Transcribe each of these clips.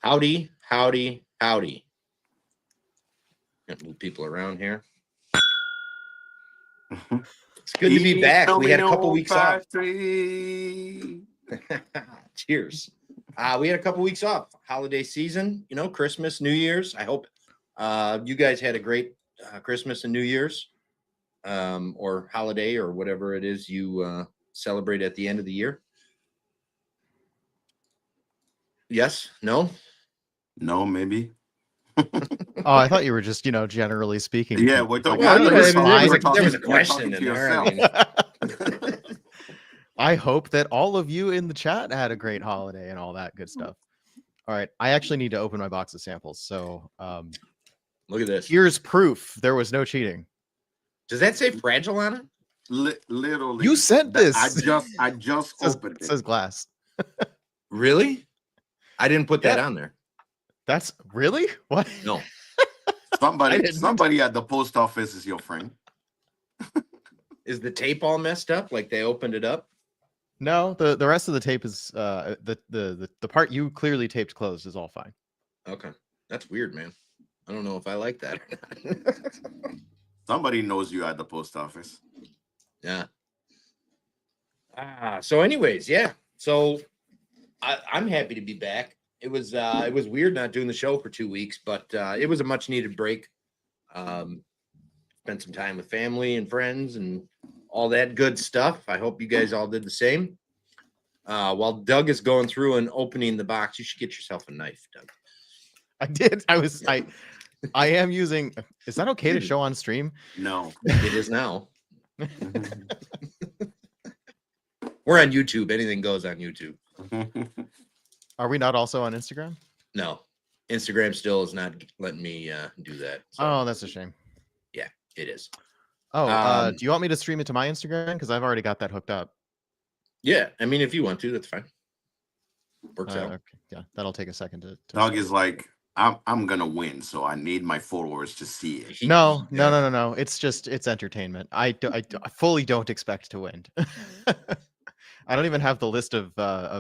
Howdy, howdy, howdy. Gonna move people around here. It's good to be back. We had a couple weeks off. Cheers. We had a couple weeks off. Holiday season, Christmas, New Year's. I hope you guys had a great Christmas and New Year's, or holiday, or whatever it is you celebrate at the end of the year. Yes? No? No, maybe. Oh, I thought you were just, generally speaking. Yeah, we're talking. Well, there was a question in there. I mean. I hope that all of you in the chat had a great holiday and all that good stuff. All right, I actually need to open my box of samples. So, look at this. Here's proof there was no cheating. Does that say fragile on it? Literally, you sent this. I just opened it. It says glass. Really? I didn't put that on there. That's really what? No. Somebody at the post office is your friend. Is the tape all messed up? Like they opened it up? No, the rest of the tape is the part you clearly taped closed is all fine. Okay, that's weird, man. I don't know if I like that or not. Somebody knows you at the post office. Yeah. So anyways, yeah. So I'm happy to be back. It was weird not doing the show for 2 weeks, but it was a much needed break. Spent some time with family and friends and all that good stuff. I hope you guys all did the same. While Doug is going through and opening the box, you should get yourself a knife, Doug. I did. I am using. Is that okay to show on stream? No, it is now. We're on YouTube. Anything goes on YouTube. Are we not also on Instagram? No, Instagram still is not letting me do that. So. Oh, that's a shame. Yeah, it is. Oh, do you want me to stream it to my Instagram? Because I've already got that hooked up. Yeah, I mean, if you want to, that's fine. Works out. Okay. Yeah, that'll take a second to Doug is like, I'm gonna win, so I need my followers to see it. No. It's entertainment. I fully don't expect to win. I don't even have the list of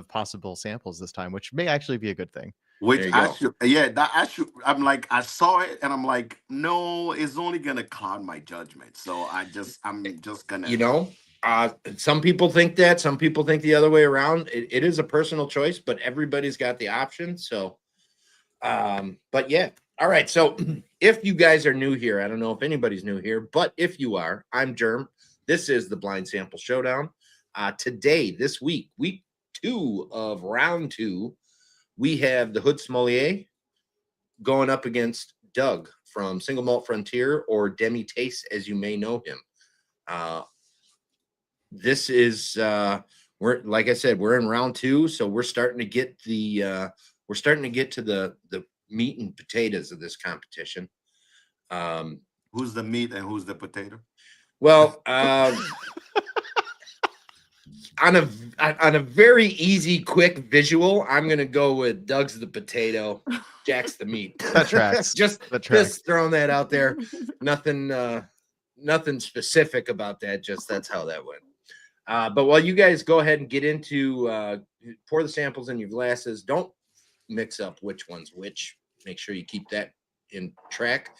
possible samples this time, which may actually be a good thing. Which I'm like, I saw it and I'm like, no, it's only gonna cloud my judgment. So I'm just gonna, some people think that, some people think the other way around. It is a personal choice, but everybody's got the option. So, but yeah. All right. So if you guys are new here, I don't know if anybody's new here, but if you are, I'm Germ. This is the Blind Sample Showdown. Today, this week 2 of round 2, we have the Hood Sommelier going up against Doug from Single Malt Frontier, or Demitastes, as you may know him. This is we're, like I said, we're in round 2, so we're starting to get to the meat and potatoes of this competition. Who's the meat and who's the potato? Well, on a very easy, quick visual, I'm gonna go with Doug's the potato, Jack's the meat. That tracks. Just throwing that out there. Nothing specific about that. Just that's how that went. But while you guys go ahead and get into pour the samples in your glasses, don't mix up which one's which. Make sure you keep that in track.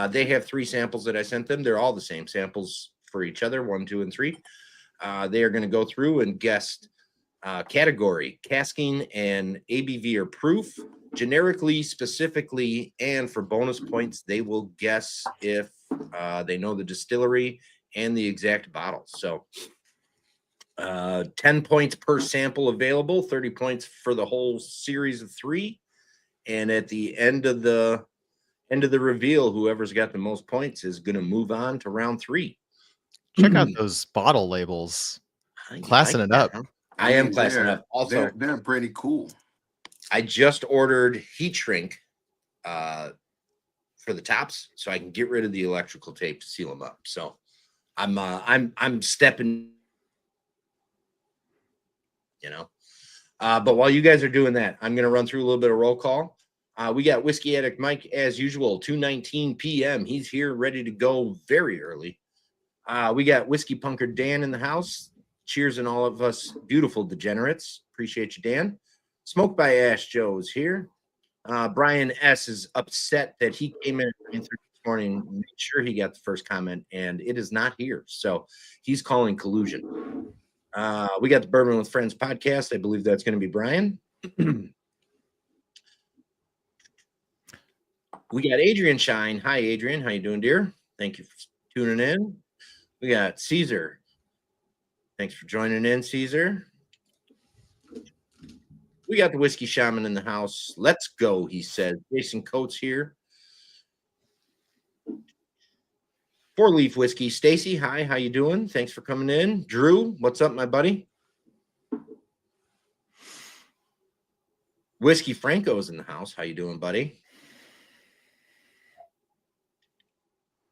They have 3 samples that I sent them. They're all the same samples for each other, 1, 2, and 3. They are going to go through and guess category, casking, and ABV or proof, generically, specifically, and for bonus points, they will guess if they know the distillery and the exact bottle. So 10 points per sample available, 30 points for the whole series of 3. And at the end of the reveal, whoever's got the most points is going to move on to round 3. Check out those bottle labels. Classing it up. I am classing up. Also, they're pretty cool. I just ordered heat shrink for the tops, so I can get rid of the electrical tape to seal them up. So I'm stepping, But while you guys are doing that, I'm going to run through a little bit of roll call. We got Whiskey Addict Mike as usual, 2:19 p.m. He's here ready to go very early. We got Whiskey Punker Dan in the house. Cheers and all of us beautiful degenerates. Appreciate you, Dan. Smoked by Ash Joe is here. Brian S is upset that he came in at 9:30 this morning, made sure he got the first comment, and it is not here. So he's calling collusion. We got the Bourbon with Friends podcast. I believe that's going to be Brian. We got Adrian Shine. Hi, Adrian. How you doing, dear? Thank you for tuning in. We got Caesar. Thanks for joining in, Caesar. We got the Whiskey Shaman in the house. Let's go, he said. Jason Coates here. 4 Leaf Whiskey. Stacy, hi. How you doing? Thanks for coming in. Drew, what's up, my buddy? Whiskey Franco is in the house. How you doing, buddy?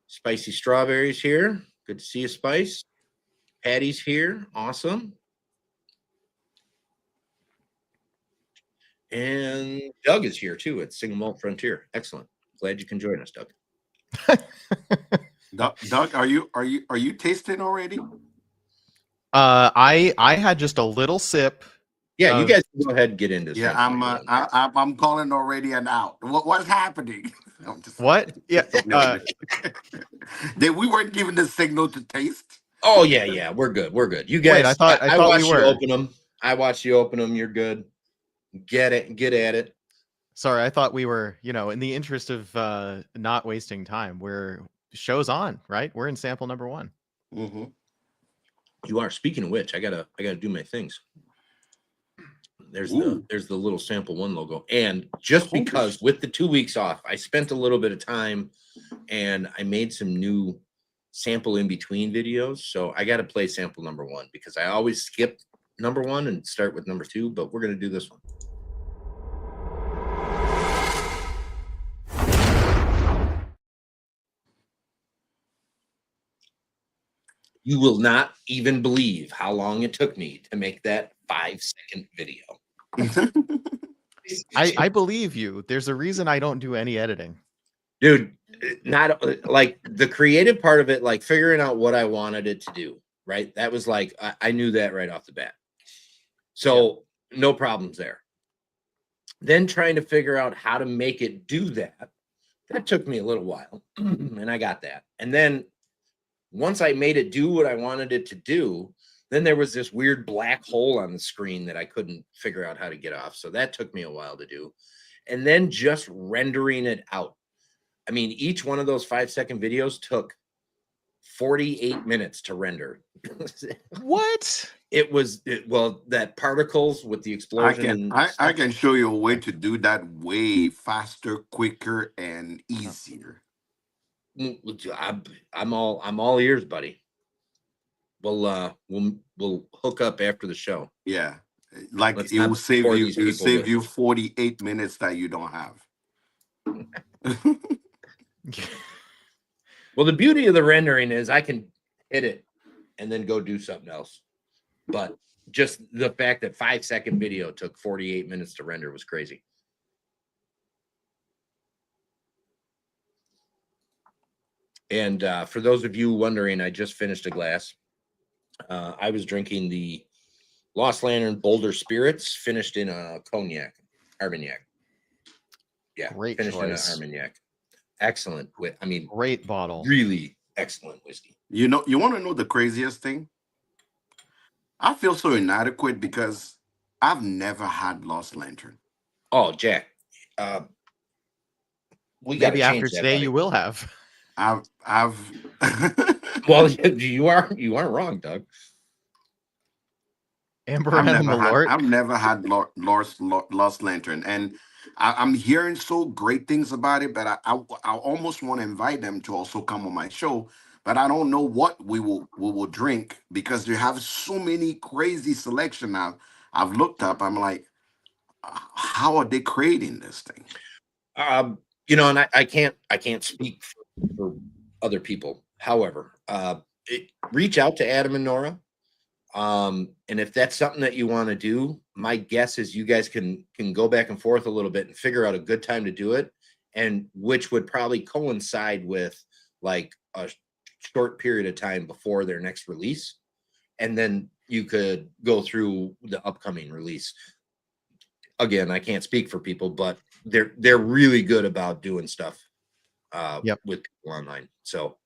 Spicy Strawberries here. Good to see you, Spice. Patty's here. Awesome. And Doug is here too at Single Malt Frontier. Excellent. Glad you can join us, Doug. Doug, are you tasting already? I had just a little sip. Yeah, you guys can go ahead and get into Yeah, sampling. I'm calling already and out. What's happening? What? Yeah. We weren't given the signal to taste. Oh yeah, we're good. We're good. You guys, Wait, I thought watched we were. you open them. I watched you open them. You're good. Get at it. Sorry, I thought we were, in the interest of not wasting time, show's on, right? We're in sample number 1. Mm-hmm. You are. Speaking of which, I gotta do my things. There's the little sample 1 logo. And just because with the 2 weeks off, I spent a little bit of time and I made some new sample in between videos. So I got to play sample number 1 because I always skip number 1 and start with number 2, but we're going to do this one. You will not even believe how long it took me to make that 5-second video. I believe you. There's a reason I don't do any editing. Dude, not like the creative part of it, like figuring out what I wanted it to do, right? That was like, I knew that right off the bat. So no problems there. Then trying to figure out how to make it do that took me a little while. And I got that. And then once I made it do what I wanted it to do, then there was this weird black hole on the screen that I couldn't figure out how to get off. So that took me a while to do. And then just rendering it out. I mean, each one of those 5-second videos took 48 minutes to render. What? That particles with the explosion. I can show you a way to do that way faster, quicker, and easier. I'm all ears, buddy. We'll hook up after the show. Yeah, like it will save you 48 minutes that you don't have. Well, the beauty of the rendering is I can hit it and then go do something else. But just the fact that 5-second video took 48 minutes to render was crazy. And for those of you wondering, I just finished a glass. I was drinking the Lost Lantern Boulder Spirits, finished in a cognac, Armagnac. Yeah, great finished choice. in an Armagnac. Excellent. Great bottle. Really excellent whiskey. You want to know the craziest thing? I feel so inadequate because I've never had Lost Lantern. Oh, Jack. Maybe after today you will have. I've Well, you aren't wrong, Doug. Amber Animal Malort. I've never had Lost Lantern, and I'm hearing so great things about it. But I almost want to invite them to also come on my show. But I don't know what we will drink because they have so many crazy selection. I've looked up. I'm like, how are they creating this thing? And I can't speak for other people. However, reach out to Adam and Nora. And if that's something that you want to do, my guess is you guys can go back and forth a little bit and figure out a good time to do it, and which would probably coincide with like a short period of time before their next release. And then you could go through the upcoming release. again, I can't speak for people, but they're really good about doing stuff Yep. with people online. So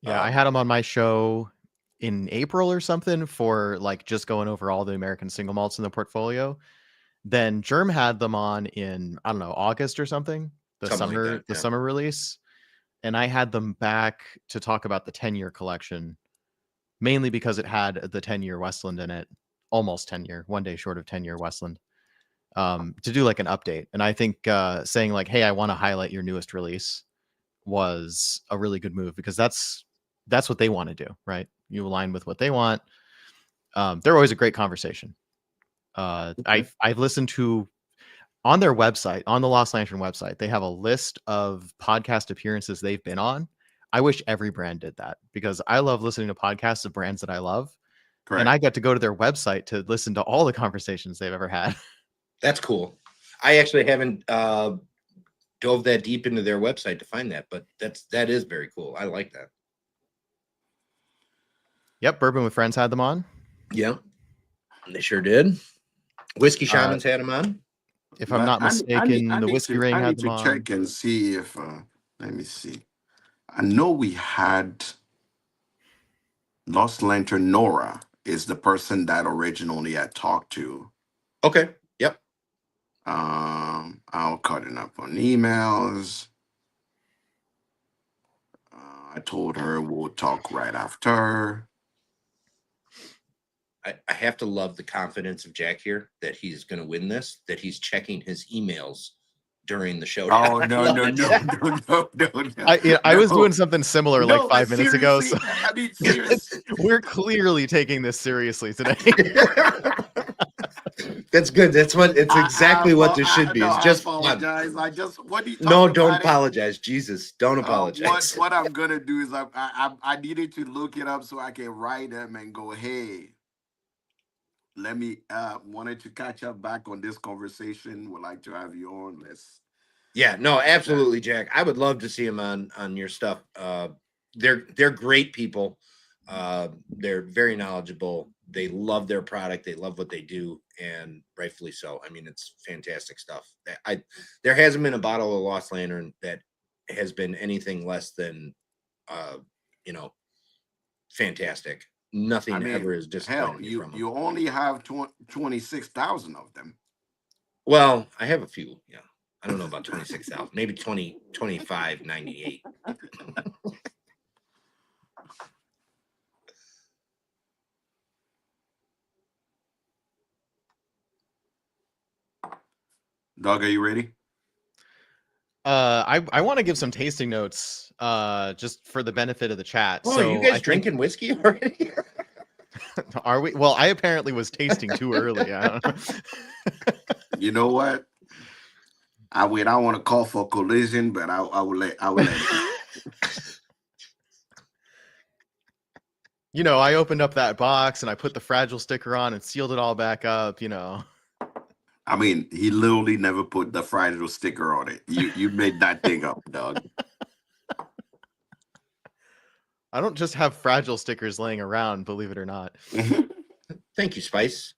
Yeah, I had them on my show in April or something for like just going over all the American single malts in the portfolio. Then Germ had them on in, I don't know, August or something, something like that. the Yeah. summer release. And I had them back to talk about the 10-year collection, mainly because it had the 10-year Westland in it, almost 10-year, one day short of 10-year Westland, to do like an update. And I think saying like, hey, I want to highlight your newest release was a really good move, because that's what they want to do, right? You align with what they want. They're always a great conversation. I've listened to, on their website, on the Lost Lantern website, they have a list of podcast appearances they've been on. I wish every brand did that, because I love listening to podcasts of brands that I love. Correct. And I get to go to their website to listen to all the conversations they've ever had. That's cool. I actually haven't dove that deep into their website to find that, but that is very cool. I like that. Yep, Bourbon with Friends had them on. Yeah, they sure did. Whiskey Shamans had them on. If I'm not mistaken, the Whiskey Ring had them on. Check and see if. Let me see. I know we had Lost Lantern. Nora is the person that originally I talked to. Okay. Yep. I'll cut it up on emails. I told her we'll talk right after. I have to love the confidence of Jack here that he's going to win this, that he's checking his emails during the show. Oh, no. I was doing something similar like 5 minutes ago. So I mean, seriously. we're clearly taking this seriously today. That's good. It's exactly what this should be. It's just fun. Apologize. What are you talking No, don't about apologize. Jesus, don't apologize. What I'm gonna do is I needed to look it up so I can write them and go, hey, let me wanted to catch up back on this conversation. Would like to have you on. Yeah, no, absolutely, Jack. I would love to see him on your stuff. They're great people. They're very knowledgeable. They love their product. They love what they do, and rightfully so. I mean, it's fantastic stuff. There hasn't been a bottle of Lost Lantern that has been anything less than, fantastic. Nothing ever is disappointing me from them. You only have 26,000 of them. Well, I have a few. Yeah, I don't know about 26,000. Maybe 2598. Doug, are you ready? I want to give some tasting notes just for the benefit of the chat. Oh, so you guys drinking whiskey already? Are we? Well, I apparently was tasting too early. I don't know. You know what? I don't want to call for collision, but I will let You know, I opened up that box and I put the fragile sticker on and sealed it all back up, you know. I mean, he literally never put the fragile sticker on it. You made that thing up, Doug. I don't just have fragile stickers laying around, believe it or not. Thank you, Spice.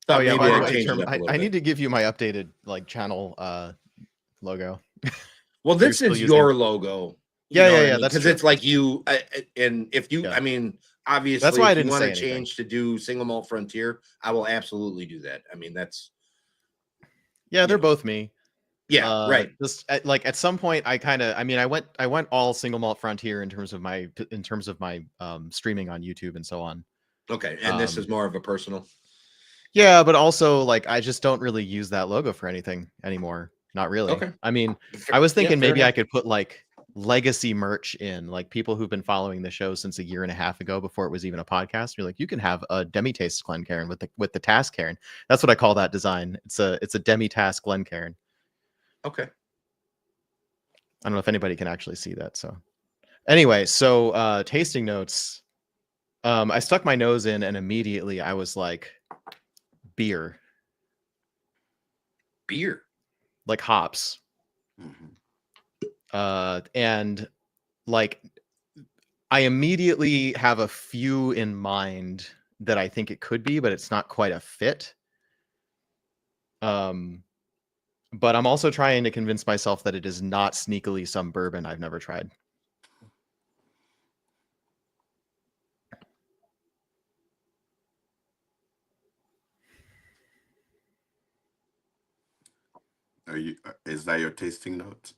Oh yeah, by the way, I need to give you my updated like channel logo. Well, this is your logo. Yeah, that's because it's like you, and if you, I mean, obviously, that's why I didn't want say to change to do Single Malt Frontier, I will absolutely do that. I mean, that's they're both me. Yeah, right. Just at some point, I went all Single Malt Frontier in terms of my streaming on YouTube and so on. Okay, and this is more of a personal. Yeah, but also like I just don't really use that logo for anything anymore. Not really. Okay. I mean, I was thinking maybe I could put like legacy merch in, like people who've been following the show since 1.5 years ago, before it was even a podcast. You're like, you can have a Demitastes Glencairn with the task Cairn. That's what I call that design. It's a Demitastes Glencairn. Okay. I don't know if anybody can actually see that. So anyway, so tasting notes. I stuck my nose in and immediately I was like, beer. Like hops. Mm-hmm. And like I immediately have a few in mind that I think it could be, but it's not quite a fit. But I'm also trying to convince myself that it is not sneakily some bourbon I've never tried. Is that your tasting notes?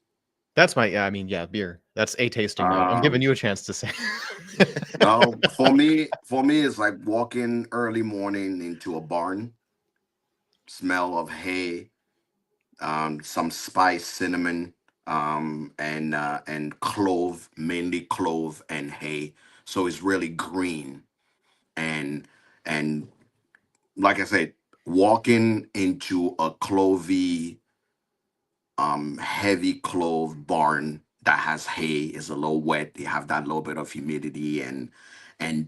That's my, yeah, I mean, yeah, beer. That's a tasting note. I'm giving you a chance to say. No, for me, it's like walking early morning into a barn, smell of hay, some spice, cinnamon, and clove, mainly clove and hay. So it's really green, and and like I said, walking into a clovey, heavy clove barn that has hay is a little wet. They have that little bit of humidity and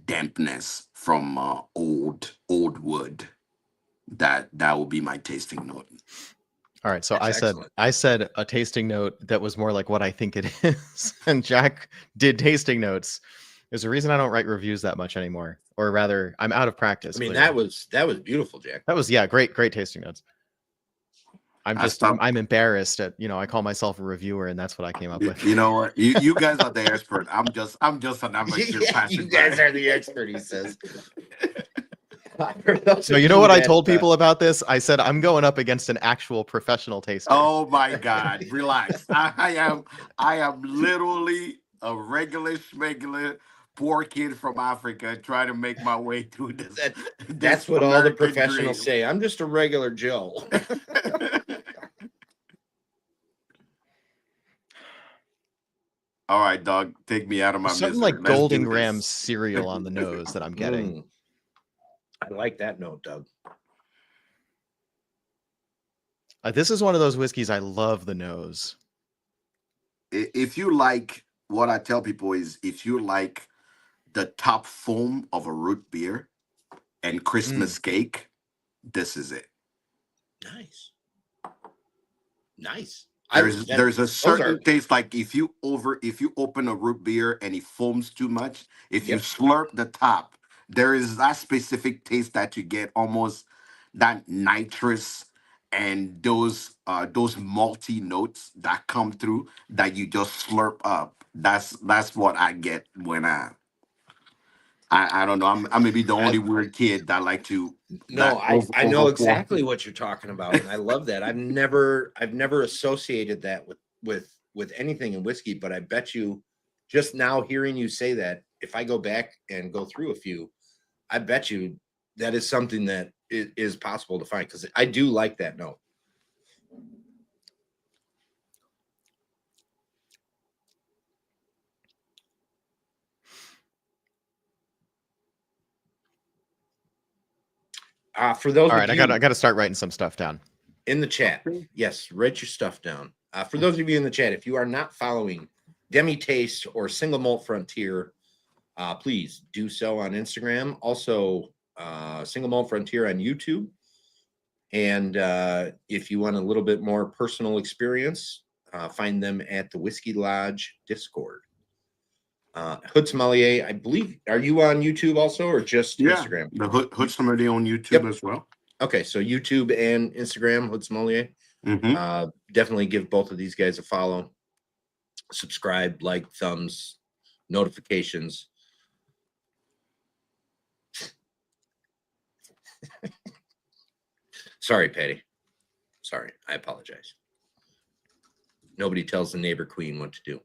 dampness from old wood. That would be my tasting note. All right, so That's excellent. I said a tasting note that was more like what I think it is, and Jack did tasting notes. There's a reason I don't write reviews that much anymore, or rather, I'm out of practice. I mean, clearly. that was beautiful, Jack. That was, yeah, great tasting notes. I'm embarrassed at, I call myself a reviewer, and that's what I came up with. You know what? You guys are the expert. I'm just an amateur. Yeah, you guys are the expert, he says. So you know what I told people about this? I said I'm going up against an actual professional taster. Oh my God! Relax. I am literally a regular schmegular poor kid from Africa trying to make my way through this. That's what all the professionals say. I'm just a regular Joe. All right, dog. Take me out of my something misery. like Golden Graham cereal on the nose that I'm getting. I like that note, Doug. This is one of those whiskeys I love the nose. If you like, what I tell people is, if you like the top foam of a root beer and Christmas cake, this is it. Nice. There's a certain taste, like if you open a root beer and it foams too much, if you slurp the top, there is that specific taste that you get, almost that nitrous and those malty notes that come through that you just slurp up. That's what I get when I don't know. I may be the only weird kid that like to. No, I know exactly what you're talking about, and I love that. I've never associated that with anything in whiskey, but I bet you, just now hearing you say that, if I go back and go through a few, I bet you that is something that is possible to find, because I do like that note. For those, all right, I got to start writing some stuff down in the chat. Yes, write your stuff down. For those of you in the chat, if you are not following Demitastes or Single Malt Frontier, please do so on Instagram. Also, Single Malt Frontier on YouTube. And if you want a little bit more personal experience, find them at the Whiskey Lodge Discord. Hood Sommelier, I believe, are you on YouTube also, or just Instagram? The Hood Sommelier on YouTube as well. Okay, so YouTube and Instagram, Hood Sommelier. Definitely give both of these guys a follow. Subscribe, like, thumbs, notifications. Sorry, Patty. Sorry, I apologize. Nobody tells the neighbor queen what to do.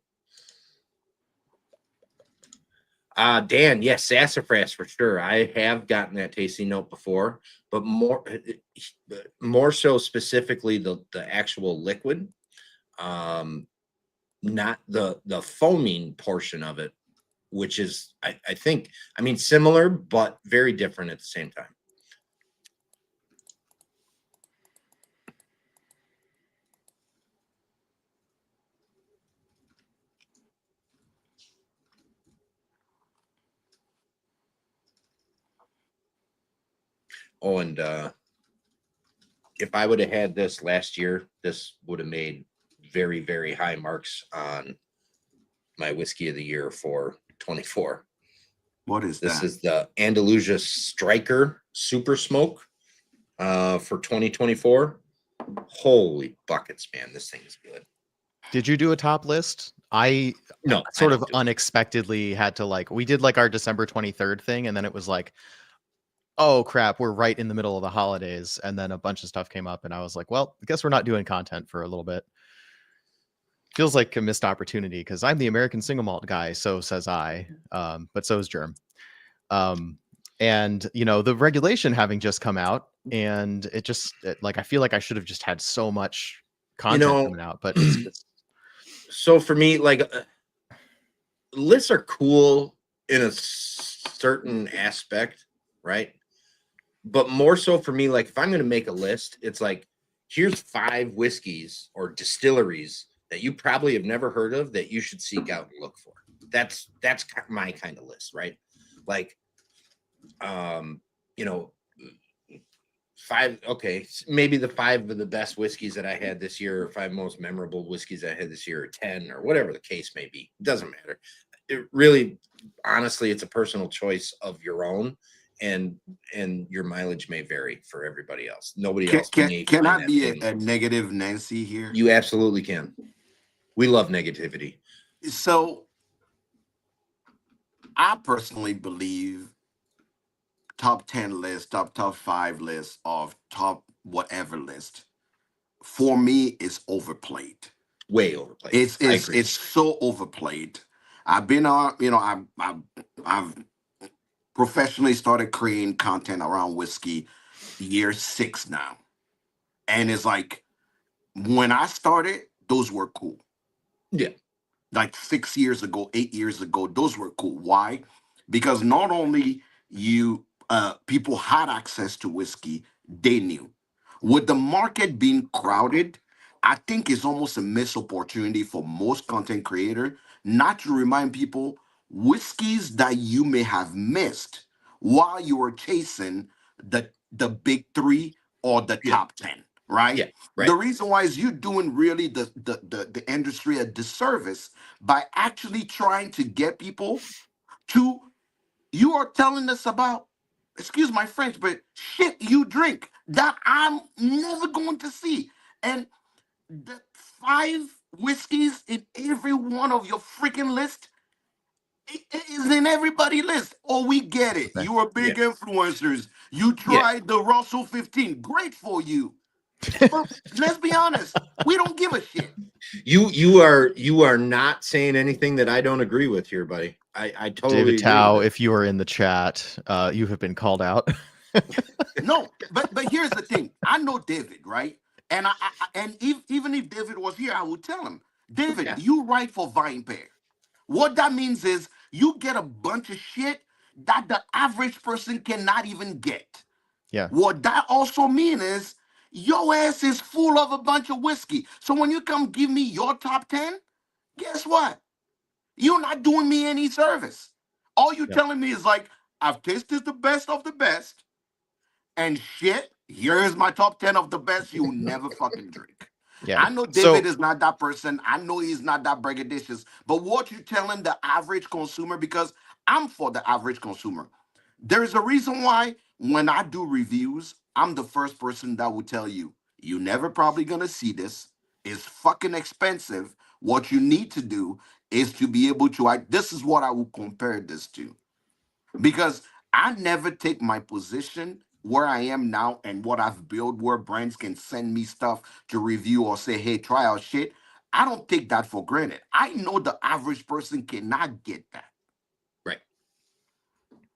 Dan, yes, sassafras for sure. I have gotten that tasting note before, but more so specifically the actual liquid, not the foaming portion of it, which is I think, I mean, similar but very different at the same time. Oh, and if I would have had this last year, this would have made very, very high marks on my whiskey of the year for 24. What is this? That? This is the Andalusia Striker Super Smoke for 2024. Holy buckets, man! This thing is good. Did you do a top list? I No, sort I of don't do it. unexpectedly had to like, we did like our December 23rd thing, and then it was like, oh crap, we're right in the middle of the holidays, and then a bunch of stuff came up, and I was like, well, I guess we're not doing content for a little bit. Feels like a missed opportunity because I'm the American single malt guy, so says I, but so is Germ. And you know, the regulation having just come out, and like I feel like I should have just had so much content coming out, but it's so for me, like lists are cool in a certain aspect, right? But more so for me, like if I'm going to make a list, it's like here's 5 whiskeys or distilleries that you probably have never heard of that you should seek out and look for. That's my kind of list, right? Like, you know, 5, okay, maybe the 5 of the best whiskeys that I had this year, or 5 most memorable whiskeys I had this year, or 10, or whatever the case may be. It doesn't matter. It really, honestly, it's a personal choice of your own, and your mileage may vary for everybody else. Nobody else may Can find I that be same. a negative Nancy here? You absolutely can. We love negativity. So I personally believe top 10 list, top 5 list of top whatever list for me is overplayed. Way overplayed. It's I it's agree. it's so overplayed. I've been on, I've professionally started creating content around whiskey year 6 now. And it's like when I started, those were cool. Yeah. Like 6 years ago, 8 years ago, those were cool. Why? Because not only you people had access to whiskey, they knew. With the market being crowded, I think it's almost a missed opportunity for most content creator not to remind people whiskeys that you may have missed while you were chasing the big 3 or the Yeah. top 10, right? Yeah. Right. The reason why is you doing really the industry a disservice by actually trying to get people to, you are telling us about, excuse my French, but shit you drink that I'm never going to see. And the 5 whiskeys in every one of your freaking list is in everybody list. Oh, we get it. okay. You are big influencers. You Yeah. tried the Russell 15. Great for you. But let's be honest, we don't give a shit. You are not saying anything that I don't agree with here, buddy. I totally David agree Tao, with it. if you are in the chat, you have been called out. No, but here's the thing. I know David, right? And even if David was here, I would tell him, David, Yeah. you write for Vine Pair. What that means is you get a bunch of shit that the average person cannot even get. Yeah. What that also means is your ass is full of a bunch of whiskey. So when you come give me your top 10, guess what? You're not doing me any service. All you're Yep. telling me is like, I've tasted the best of the best, and shit, here's my top 10 of the best you never fucking drink. Yeah. I know David So is not that person. I know he's not that braggadocious. But what you telling the average consumer, because I'm for the average consumer. There's a reason why when I do reviews, I'm the first person that will tell you, you're never probably gonna see this. It's fucking expensive. What you need to do is to be able to, this is what I will compare this to. Because I never take my position where I am now and what I've built where brands can send me stuff to review or say, hey, try our shit. I don't take that for granted. I know the average person cannot get that. Right.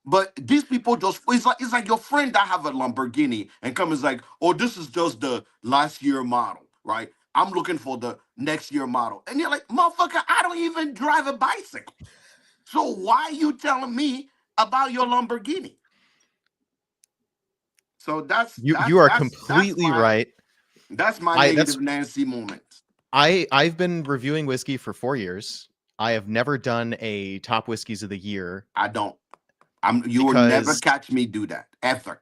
But these people just, it's like your friend that have a Lamborghini and comes like, oh, this is just the last year model, right? I'm looking for the next year model. And you're like, motherfucker, I don't even drive a bicycle. So why are you telling me about your Lamborghini? So you are completely right. That's my That's negative Nancy moment. I've been reviewing whiskey for 4 years. I have never done a top whiskeys of the year I don't. You will never because catch me do that ever.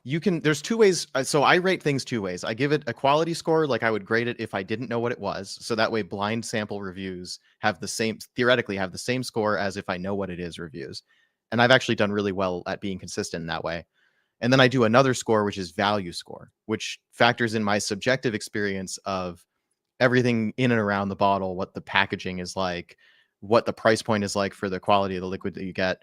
you can, there's 2 ways. So I rate things 2 ways. I give it a quality score, like I would grade it if I didn't know what it was. So that way blind sample reviews have the same, theoretically have the same score as if I know what it is reviews. And I've actually done really well at being consistent in that way. And then I do another score, which is value score, which factors in my subjective experience of everything in and around the bottle, what the packaging is like, what the price point is like for the quality of the liquid that you get.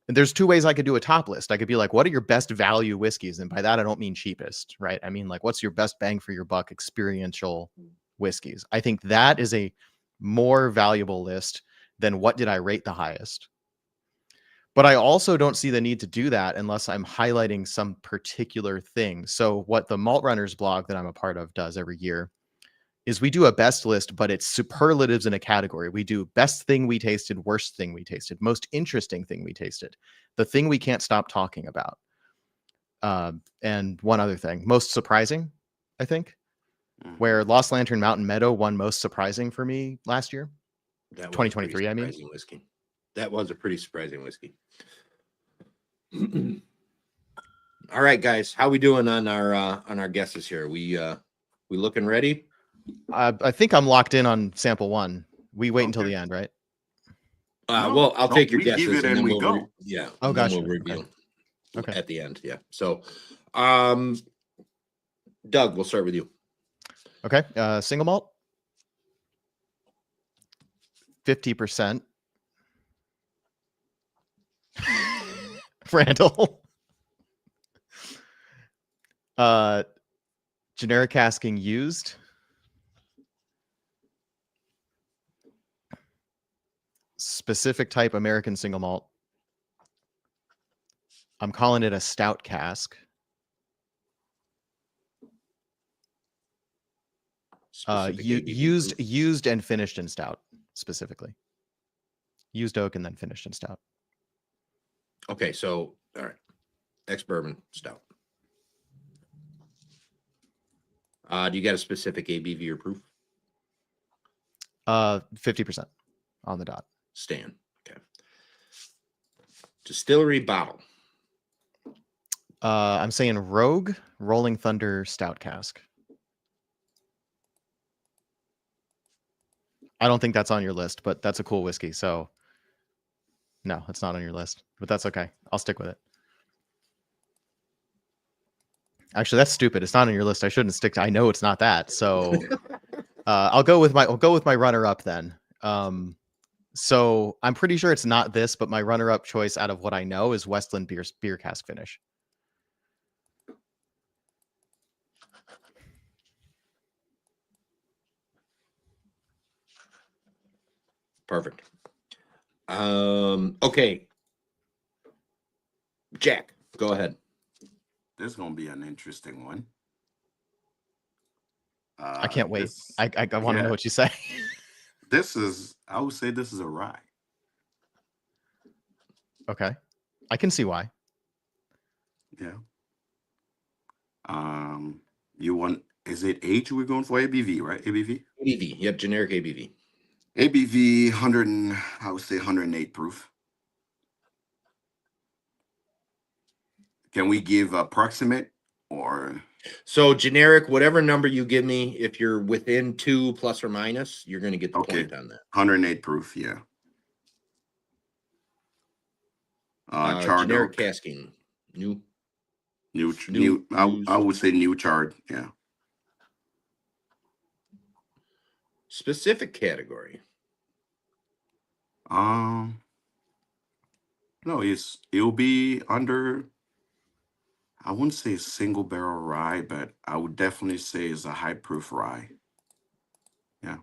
And there's two ways I could do a top list. I could be like, what are your best value whiskeys? And by that, I don't mean cheapest, right? I mean, like, what's your best bang for your buck experiential whiskeys? I think that is a more valuable list than what did I rate the highest. But I also don't see the need to do that unless I'm highlighting some particular thing. So what the Malt Runners blog that I'm a part of does every year is we do a best list, but it's superlatives in a category. We do best thing we tasted, worst thing we tasted, most interesting thing we tasted, the thing we can't stop talking about. And one other thing, most surprising, I think, where Lost Lantern Mountain Meadow won most surprising for me last year. That was 2023, I mean. whiskey. That was a pretty surprising whiskey. All right, guys, how we doing on our guesses here? We looking ready? I think I'm locked in on sample one. We wait until the end, right? Well, I'll take your we give guesses it and we we'll go. yeah. Oh, and then gotcha. we'll reveal Okay. at the end. Yeah. So, Doug, we'll start with you. Okay. Single malt, 50%. Randall. Generic casking used. Specific type American single malt. I'm calling it a stout cask. Used and finished in stout specifically. Used oak and then finished in stout. Okay, so all right, ex-bourbon stout. Do you got a specific ABV or proof? 50% on the dot. Stan. Okay. Distillery bottle. I'm saying Rogue Rolling Thunder Stout Cask. I don't think that's on your list, but that's a cool whiskey. So no, it's not on your list, but that's okay. I'll stick with it. Actually, that's stupid. It's not on your list. I shouldn't stick to. I know it's not that. So I'll go with my runner-up then. So I'm pretty sure it's not this, but my runner-up choice out of what I know is Westland beer cask finish. Perfect. Okay. Jack, go ahead. This is gonna be an interesting one. I can't wait. I want to know what you say. I would say this is a rye. Okay. I can see why. Yeah. Is it age we're going for? ABV, right? ABV? ABV. Yep, generic ABV. ABV 100 I would say 108 proof. Can we give approximate or so generic, whatever number you give me, if you're within 2 plus or minus, you're going to get the point on that. 108 proof, yeah. Charred generic oak. casking. New. I would say new charred, yeah. Specific category. No, it'll be under, I wouldn't say a single barrel rye, but I would definitely say it's a high proof rye. Yeah.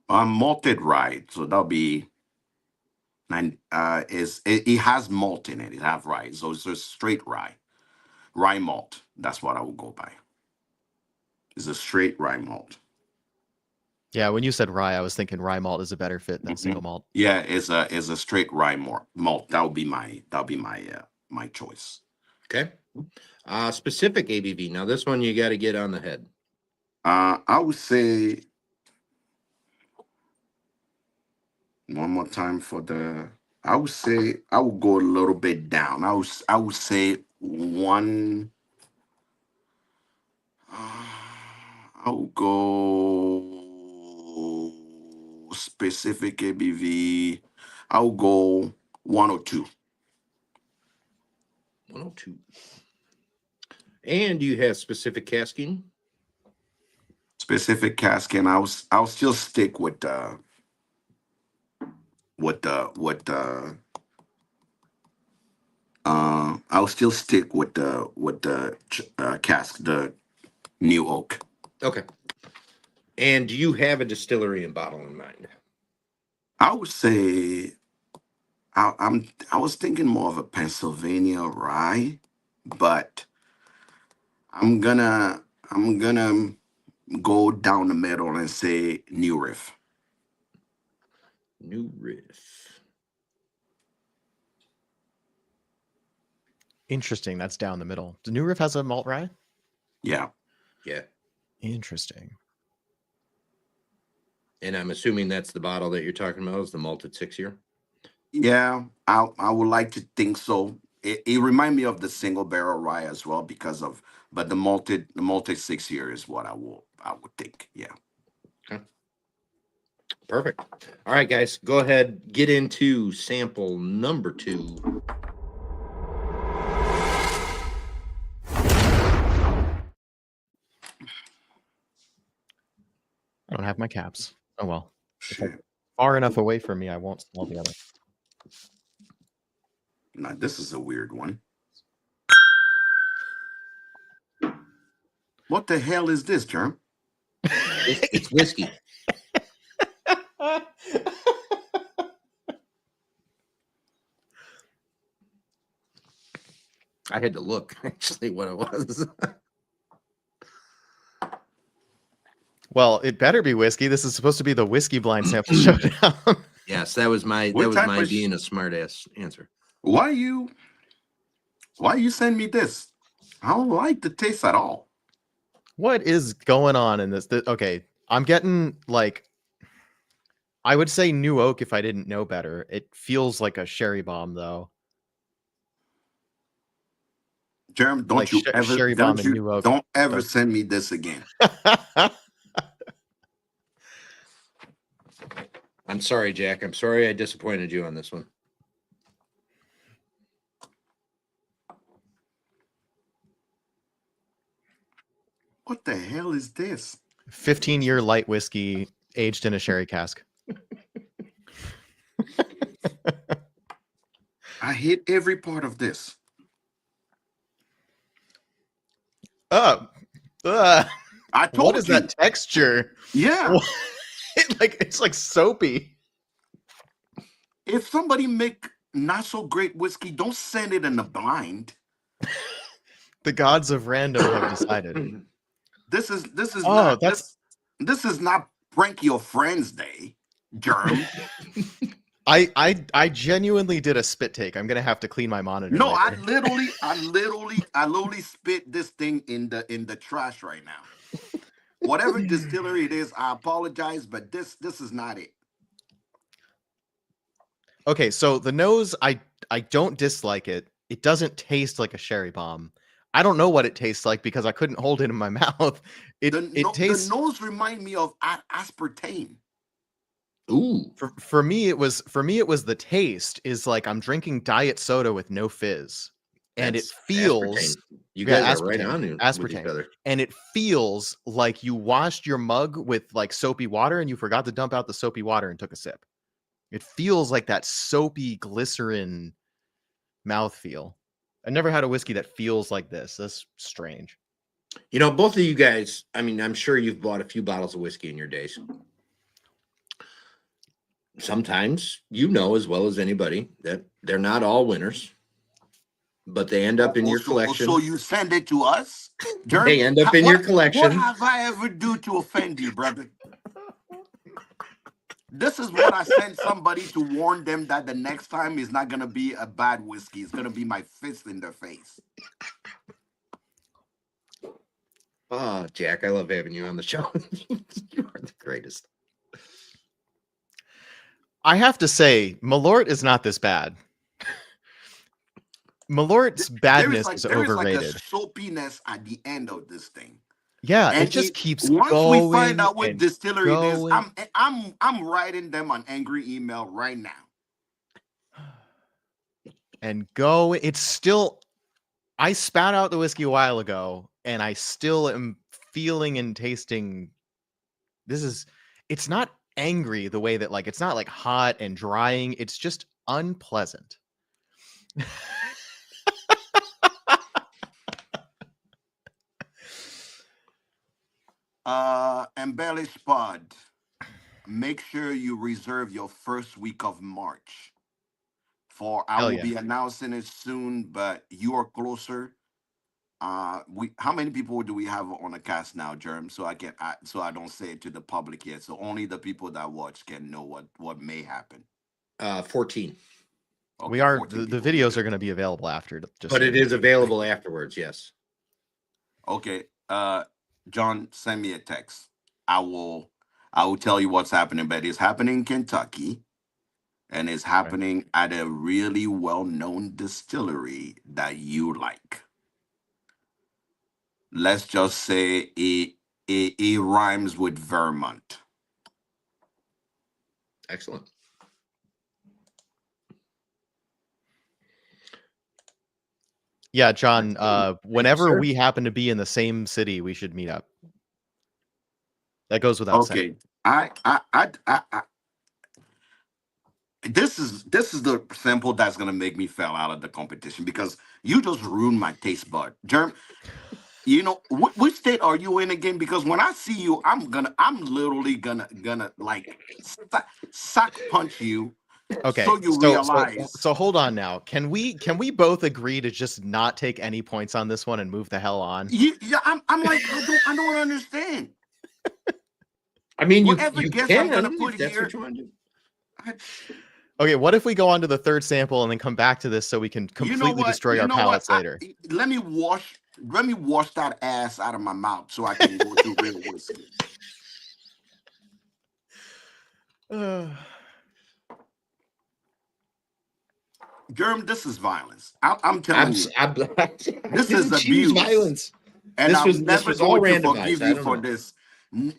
Malted rye, so that'll be it has malt in it. It has rye, so it's a straight rye malt. That's what I would go by. It's a straight rye malt. Yeah, when you said rye, I was thinking rye malt is a better fit than single malt. Yeah, it's a straight rye malt. That would be my choice. Okay. Specific ABV. Now this one you got to get on the head. I would say one more time I would go a little bit down. I would say one. I would go specific ABV. I'll go 102. 102. And do you have specific casking? Specific casking. I'll still stick with the I'll still stick with the cask, the new oak. Okay. And do you have a distillery and bottle in mind? I would say I was thinking more of a Pennsylvania rye, but I'm gonna go down the middle and say New Riff. New Riff. Interesting. That's down the middle. The New Riff has a malt rye? Yeah. Yeah. Interesting. And I'm assuming that's the bottle that you're talking about is the malted 6-year? Yeah, I would like to think so. It reminds me of the single barrel rye as well but the malted 6-year is what I would think. Yeah. Okay. Perfect. All right, guys, go ahead, get into sample number 2. I don't have my caps. Oh well. Shit. Far enough away from me, I won't smell the other. Now this is a weird one. What the hell is this, Germ? It's whiskey. I had to look actually what it was. Well, it better be whiskey. This is supposed to be the whiskey blind sample showdown. Yes, that was my being a smart ass answer. Why you send me this? I don't like the taste at all. What is going on in this? Okay, I'm getting like, I would say new oak if I didn't know better. It feels like a sherry bomb though. Jerem, Like sherry bomb and new oak. Don't ever send me this again. I'm sorry, Jack. I'm sorry I disappointed you on this one. What the hell is this? 15-year light whiskey aged in a sherry cask. I hate every part of this. I told what is you. that texture? Yeah. It's like soapy. If somebody make not so great whiskey, don't send it in the blind. The gods of random have decided. This is not prank your friends day, Germ. I genuinely did a spit take. I'm gonna have to clean my monitor. No, later. I literally spit this thing in the trash right now. Whatever distillery it is, I apologize, but this is not it. Okay, so the nose, I don't dislike it. It doesn't taste like a sherry bomb. I don't know what it tastes like because I couldn't hold it in my mouth. The nose remind me of aspartame. Ooh. For me it was the taste is like I'm drinking diet soda with no fizz. And it feels aspartame. You guys are right on with each other. And it feels like you washed your mug with like soapy water and you forgot to dump out the soapy water and took a sip. It feels like that soapy glycerin mouthfeel. I never had a whiskey that feels like this. That's strange. You know, both of you guys, I mean, I'm sure you've bought a few bottles of whiskey in your days. Sometimes you know as well as anybody that they're not all winners, but they end up in your collection. So you send it to us? They end up in your collection. What have I ever do to offend you, brother? This is what I send somebody to warn them that the next time is not going to be a bad whiskey. It's going to be my fist in their face. Oh, Jack, I love having you on the show. You are the greatest. I have to say, Malort is not this bad. Malort's badness is overrated. There is like a soapiness at the end of this thing. Yeah, and it just keeps going. Once we find out what distillery it is, I'm writing them an angry email right now. and go. It's still, I spat out the whiskey a while ago, and I still am feeling and tasting. It's not angry the way that, like, it's not like hot and drying. It's just unpleasant. Embellish Pod. Make sure you reserve your first week of March. For I Hell will yeah. be announcing it soon, but you are closer. How many people do we have on the cast now, Germ? So so I don't say it to the public yet. So only the people that watch can know what may happen. 14. Okay, We are 14 the people, videos good. are going to be available after, just But so it you is available afterwards, yes. Okay. John, send me a text. I will tell you what's happening, but it's happening in Kentucky, and it's happening at a really well-known distillery that you like. Let's just say it rhymes with Vermont. Excellent. Yeah, John, whenever sir. we happen to be in the same city, we should meet up. That goes without saying. Okay. I this is the sample that's gonna make me fell out of the competition because you just ruined my taste bud. Germ, you know which state are you in again? Because when I see you, I'm literally gonna like sock punch you. Okay, So you realize. so hold on now. Can we both agree to just not take any points on this one and move the hell on? Yeah, I'm like I don't understand. I mean, Whatever you guess I'm can gonna put if that's here. what you want to do. Okay, what if we go on to the third sample and then come back to this so we can You know completely what? destroy You our know what? palates later? Let me wash that ass out of my mouth so I can go to real whiskey. Germ, this is violence. I'm telling you, this is abuse. Violence. And This never was all going to randomized. forgive I you don't for know. this.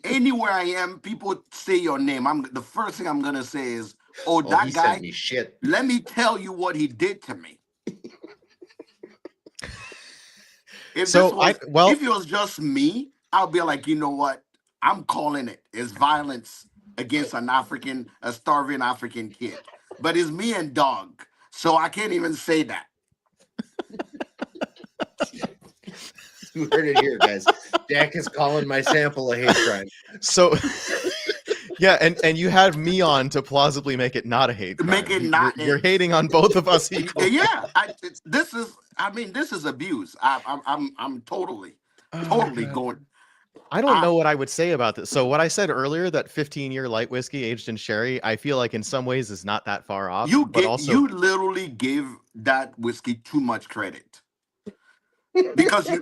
Anywhere I am, people say your name. The first thing I'm gonna say is, "Oh, He that guy." sent me shit. Let me tell you what he did to me. If it was just me, I'll be like, you know what? I'm calling it. It's violence against a starving African kid. But it's me and dog, so I can't even say that. You heard it here, guys. Jack is calling my sample a hate crime. So, yeah, and you had me on to plausibly make it not a hate crime. Make it not. You're hating on both of us equally. Yeah, this is abuse. I'm totally going. I don't know what I would say about this. So what I said earlier, that 15-year light whiskey aged in sherry, I feel like in some ways is not that far off. You literally gave that whiskey too much credit. Because to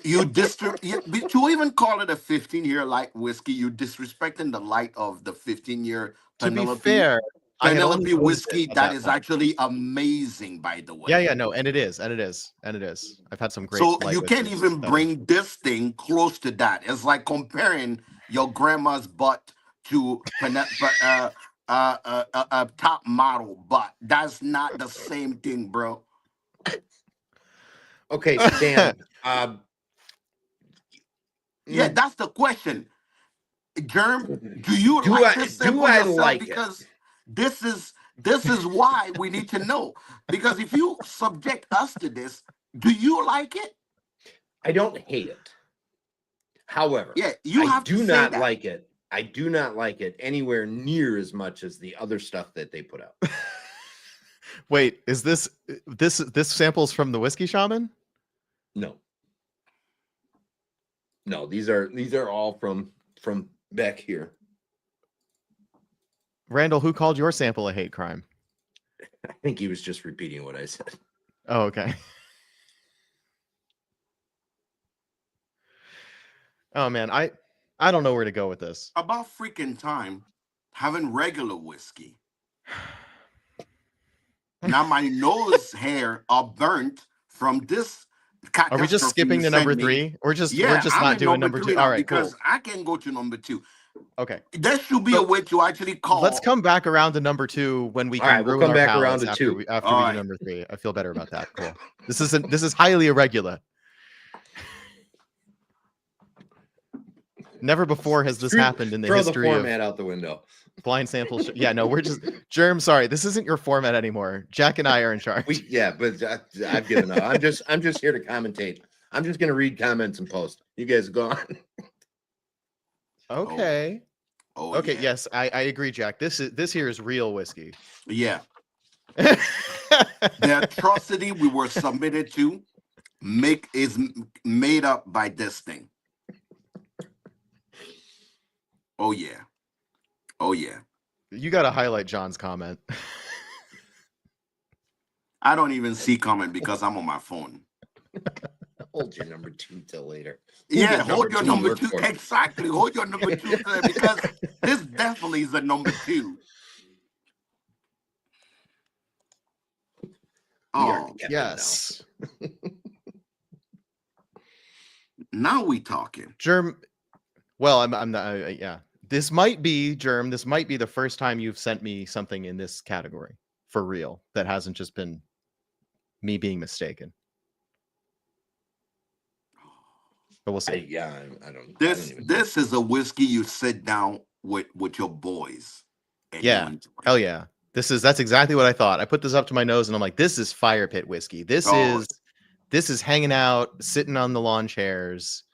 even call it a 15-year light whiskey, you disrespecting the light of the 15-year Penelope. To be fair, Penelope whiskey that is actually amazing, by the way. Yeah, no, and it is. I've had some great. So you can't even bring this thing close to that. It's like comparing your grandma's butt to a top model butt. That's not the same thing, bro. Okay, so Dan. Yeah, that's the question. Germ, do you like this sample yourself? Like because it? This is why we need to know. Because if you subject us to this, do you like it? I don't hate it. However, yeah, I do not like it. I do not like it anywhere near as much as the other stuff that they put out. Wait, is this samples from the Whiskey Shaman? No, these are all from back here. Randall, who called your sample a hate crime? I think he was just repeating what I said. Oh, okay. Oh man, I don't know where to go with this. About freaking time having regular whiskey. Now my nose hair are burnt from this. Are we just skipping to number 3? We're just not doing number 2. All right, because cool. I can go to number 2. Okay. There should be a way to actually call. Let's come back around to number 2 when we All can right, we'll ruin come our back around palates to after 2. we do All right. number 3. I feel better about that. Cool. This is highly irregular. Never before has this happened in the Throw history the of format out the window. blind sample. Yeah, no, we're just Germ. Sorry, this isn't your format anymore. Jack and I are in charge. But I've given up. I'm just here to commentate. I'm just gonna read comments and post. You guys go on. Okay. Oh, Okay. yeah. Yes, I agree, Jack. This here is real whiskey. Yeah. The atrocity we were submitted to is made up by this thing. Oh yeah. Oh yeah. You got to highlight John's comment. I don't even see comment because I'm on my phone. Hold your number 2 till later. Yeah, Get hold your two number work 2. for. Exactly. Hold your number 2 because this definitely is a number 2. We are Oh, the captain Yes. now we talking. Germ. Well, I'm not. Yeah. This might be Germ. This might be the first time you've sent me something in this category for real that hasn't just been me being mistaken. But we'll see. I don't. This is a whiskey you sit down with your boys. And Yeah. you enjoy. Hell yeah. That's exactly what I thought. I put this up to my nose and I'm like, this is fire pit whiskey. This is hanging out, sitting on the lawn chairs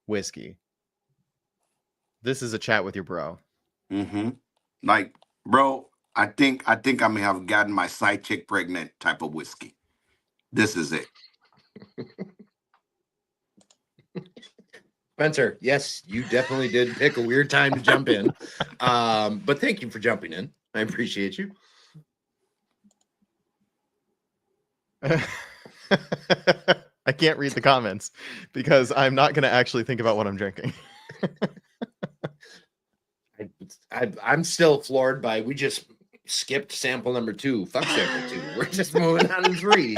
whiskey. This is a chat with your bro. Mm-hmm. Like, bro, I think I may have gotten my side chick pregnant type of whiskey. This is it. Spencer, yes, you definitely did pick a weird time to jump in. But thank you for jumping in. I appreciate you. I can't read the comments because I'm not going to actually think about what I'm drinking. I'm still floored by we just skipped sample number 2. Fuck sample 2. We're just moving on to 3.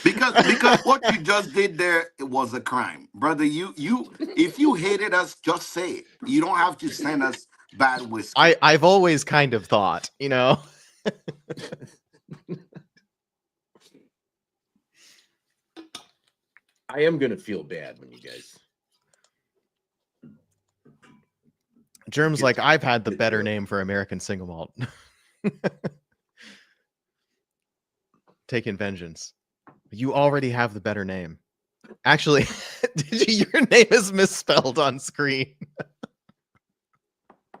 Because what you just did there, it was a crime, brother. You if you hated us, just say it. You don't have to send us bad whiskey. I've always kind of thought, you know. I am gonna feel bad when you guys. Germ's like, I've had the better name for American single malt. Taking vengeance. You already have the better name. Actually, your name is misspelled on screen.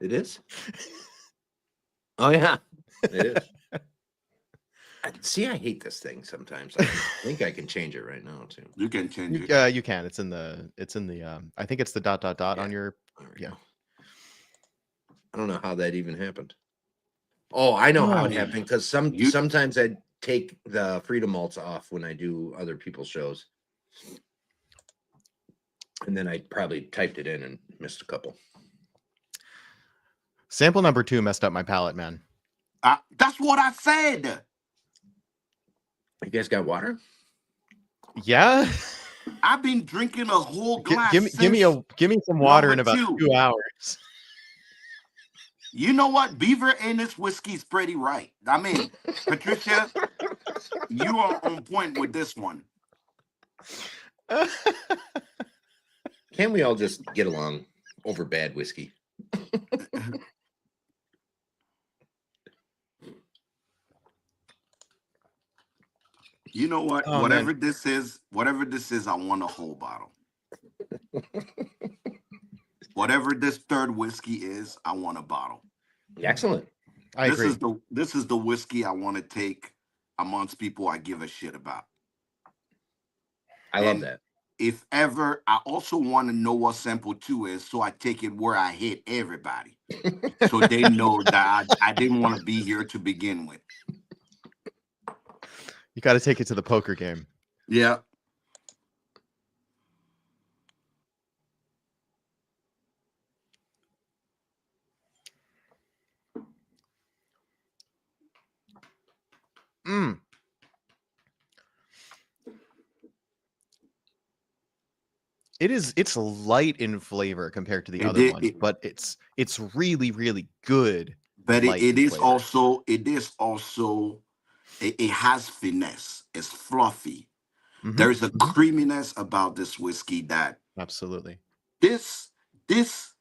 It is? Oh yeah, it is. See, I hate this thing sometimes. I think I can change it right now too. You can change it. You can. It's in the I think it's the ... on your yeah. I don't know how that even happened. Oh, I know how it happened because sometimes I take the Freedom Malts off when I do other people's shows. And then I probably typed it in and missed a couple. Sample number 2 messed up my palate, man. That's what I said. You guys got water? Yeah. I've been drinking a whole glass. Give me some water in about 2 hours. You know what? Beaver Anus whiskey is pretty right. I mean, Patricia, you are on point with this one. Can't we all just get along over bad whiskey? You know what? Oh, whatever this is, I want a whole bottle. Whatever this third whiskey is, I want a bottle. Excellent. I agree. This is the whiskey I want to take amongst people I give a shit about. I love that. If ever, I also want to know what sample 2 is, so I take it where I hit everybody, so they know that I didn't want to be here to begin with. You got to take it to the poker game. Yeah. It's light in flavor compared to the It other did, one, but it's really, really good but light it in is flavor. also it has finesse. It's fluffy. Mhm. There's a creaminess about this whiskey that Absolutely. this this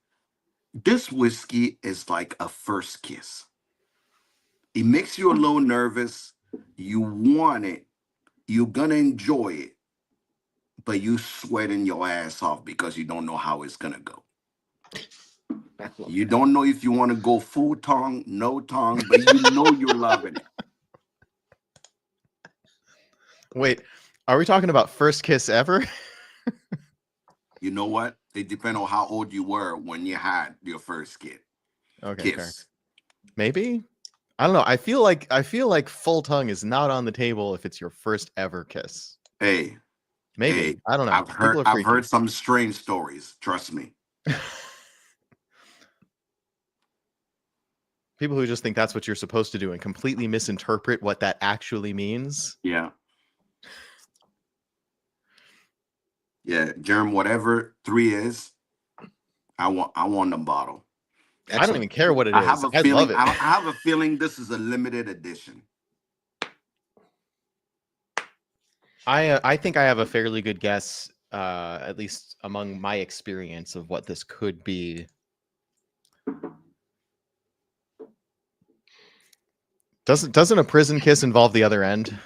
this whiskey is like a first kiss. It makes you a little nervous. You want it. You're gonna enjoy it, but you sweating your ass off because you don't know how it's gonna go. I love You that. don't know if you want to go full tongue, no tongue, but you know you're loving it. Wait, are we talking about first kiss ever? You know what? It depends on how old you were when you had your first kid. Okay, fair. Kiss. Maybe. I don't know. I feel like full tongue is not on the table if it's your first ever kiss. Hey, Maybe. hey, I don't know. People are I've freaky. heard some strange stories. Trust me. People who just think that's what you're supposed to do and completely misinterpret what that actually means. Yeah. Yeah. Germ, whatever 3 is, I want the bottle. I don't Excellent. even care what it I have is. a I love feeling it. I have a feeling this is a limited edition. I think I have a fairly good guess, at least among my experience of what this could be. Doesn't a prison kiss involve the other end?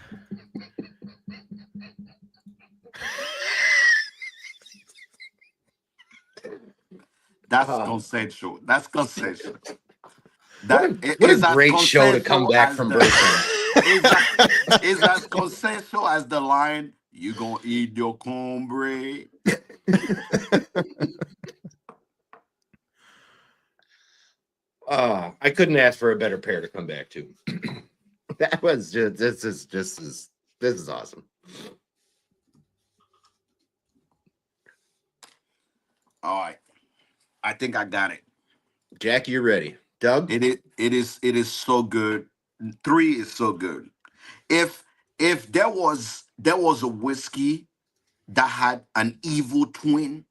That's Uh, consensual. That's consensual. what That what a is as great show to come consensual back as from the birthing. is as consensual as the line, you gonna eat your cornbread. I couldn't ask for a better pair to come back to. That was just this is awesome. All right. I think I got it. Jackie, you're ready. Doug? It is so good. 3 is so good. If there was a whiskey that had an evil twin,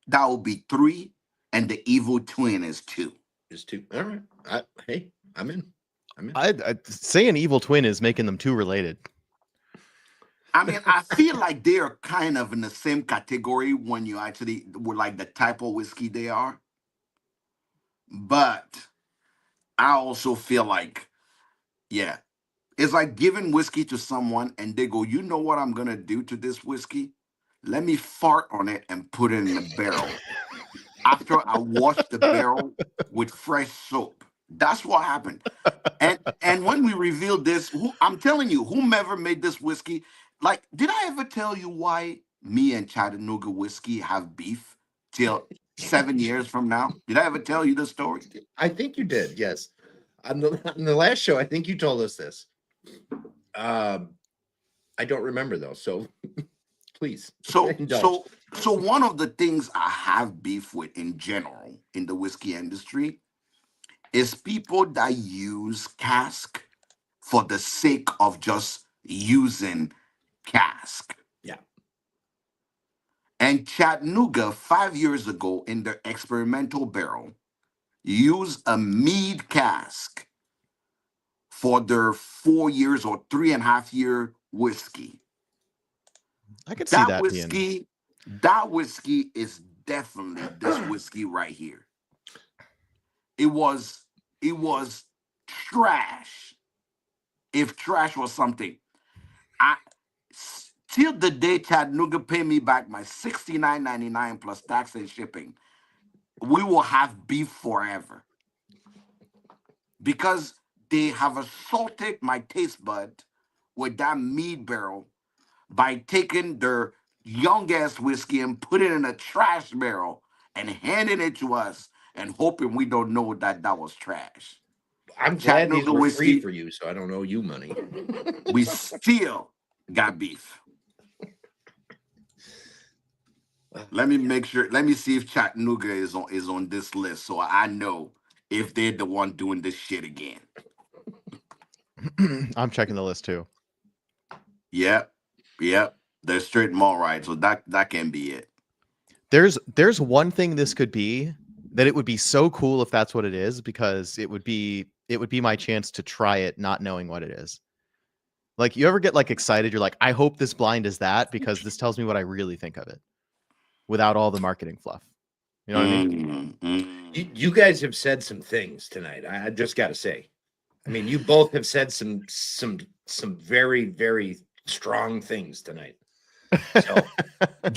that would be 3, and the evil twin is 2. Just 2. All right. Hey, I'm in. I'm in. I say an evil twin is making them too related. I mean, I feel like they are kind of in the same category when you actually were like the type of whiskey they are. But I also feel like, yeah, it's like giving whiskey to someone and they go, you know what I'm gonna do to this whiskey? Let me fart on it and put it in the barrel. After I wash the barrel with fresh soap. That's what happened. And when we revealed this, I'm telling you, whomever made this whiskey, like, did I ever tell you why me and Chattanooga whiskey have beef till 7 years from now? Did I ever tell you the story? I think you did, yes. On the last show, I think you told us this. I don't remember though, so please indulge. So one of the things I have beef with in general in the whiskey industry is people that use cask for the sake of just using cask. Yeah. And Chattanooga, 5 years ago, in their experimental barrel, used a mead cask for their 4 years or 3.5 year whiskey. I could see that That whiskey is definitely this whiskey right here. It was trash. If trash was something, I till the day Chattanooga pay me back my $69.99 plus tax and shipping, we will have beef forever because they have assaulted my taste bud with that mead barrel by taking their young ass whiskey and putting it in a trash barrel and handing it to us and hoping we don't know that that was trash. I'm glad these Chattanooga were free whiskey, for you, so I don't owe you money. we still got beef. Let me make sure. Let me see if Chattanooga is on this list, so I know if they're the one doing this shit again. I'm checking the list too. Yep, they're straight mall right, so that can be it. There's one thing this could be that it would be so cool if that's what it is, because it would be my chance to try it not knowing what it is. Like, you ever get like excited? You're like, I hope this blind is that, because this tells me what I really think of it without all the marketing fluff. You know what I mean? You guys have said some things tonight. I just got to say, I mean, you both have said some very, very strong things tonight. So I'm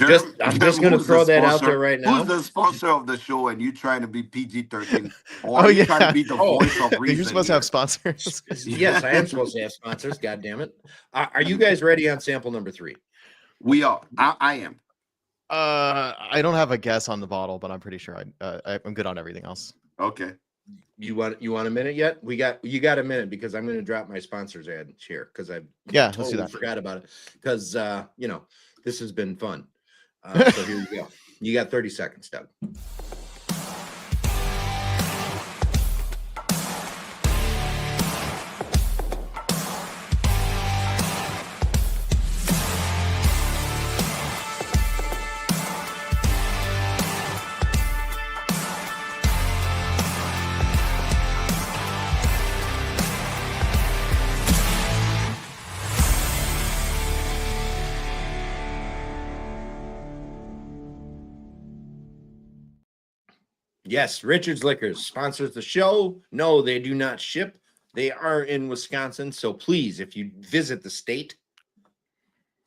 just going to throw that out there right now. Who's the sponsor of the show, and you trying to be PG-13? Or are you trying to be the voice of reason? You're supposed to have sponsors. Yes, I am supposed to have sponsors. God damn it! Are you guys ready on sample number 3? We are. I am. I don't have a guess on the bottle, but I'm pretty sure I'm good on everything else. Okay. You want a minute yet? You got a minute, because I'm going to drop my sponsors ad here, because I let's do that. Forgot about it, because this has been fun. So here you go. You got 30 seconds, Doug. Yes, Richard's Liquors sponsors the show. No, they do not ship. They are in Wisconsin. So please, if you visit the state,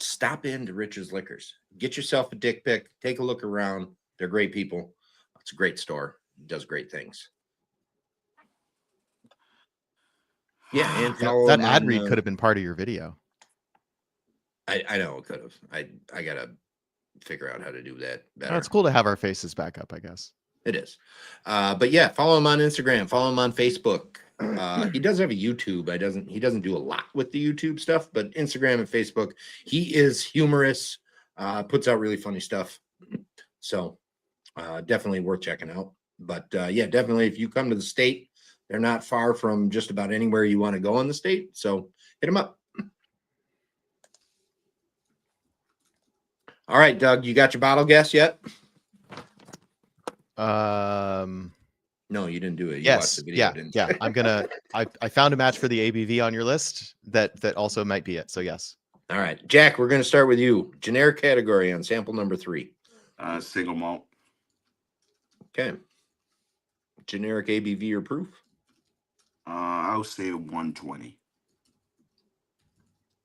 stop into Richard's Liquors. Get yourself a dick pic. Take a look around. They're great people. It's a great store. It does great things. Yeah, and that ad read could have been part of your video. I know it could have. I gotta figure out how to do that better. It's cool to have our faces back up, I guess. It is. But yeah, follow him on Instagram, follow him on Facebook. He does have a YouTube. He doesn't do a lot with the YouTube stuff, but Instagram and Facebook, he is humorous, puts out really funny stuff. So definitely worth checking out. But yeah, definitely, if you come to the state, they're not far from just about anywhere you want to go in the state. So hit them up. All right, Doug, you got your bottle guess yet? No, you didn't do it. You watched the video, didn't you? I'm gonna. I found a match for the ABV on your list that also might be it. So yes. All right, Jack, we're gonna start with you. Generic category on sample number 3. Single malt. Okay. Generic ABV or proof? I would say 120.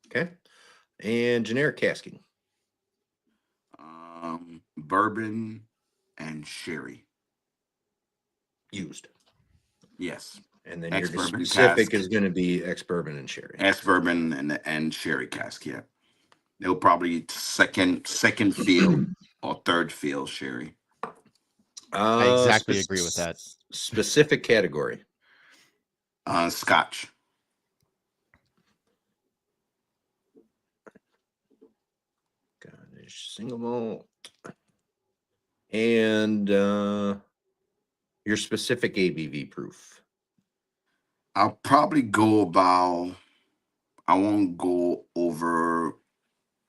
Okay. And generic casking? Bourbon and sherry. Used. Yes. And then your specific is going to be ex-bourbon and sherry. Ex-bourbon and sherry cask, yeah. They'll probably second field or third field sherry. I exactly agree with that. Specific category? Scotch. Scottish single malt. And your specific ABV proof? I'll probably go about, I won't go over,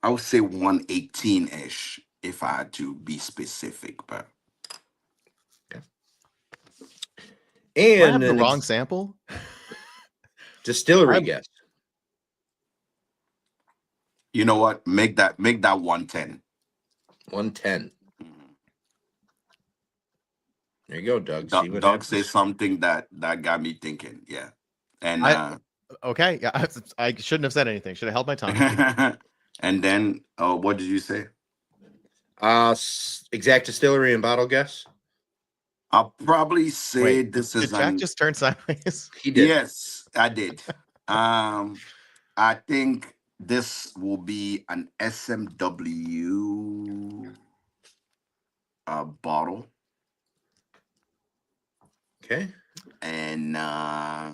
I would say 118-ish if I had to be specific, but. Okay. And I have the wrong sample? Distillery guess. You know what? Make that 110. 110. There you go, Doug. See what Doug says something that got me thinking. Yeah. And okay. Yeah, I shouldn't have said anything. Should have held my tongue. And then what did you say? Exact distillery and bottle guess. I'll probably say this is Jack just turned sideways. He did. Yes, I did. I think this will be an SMW bottle. Okay. And I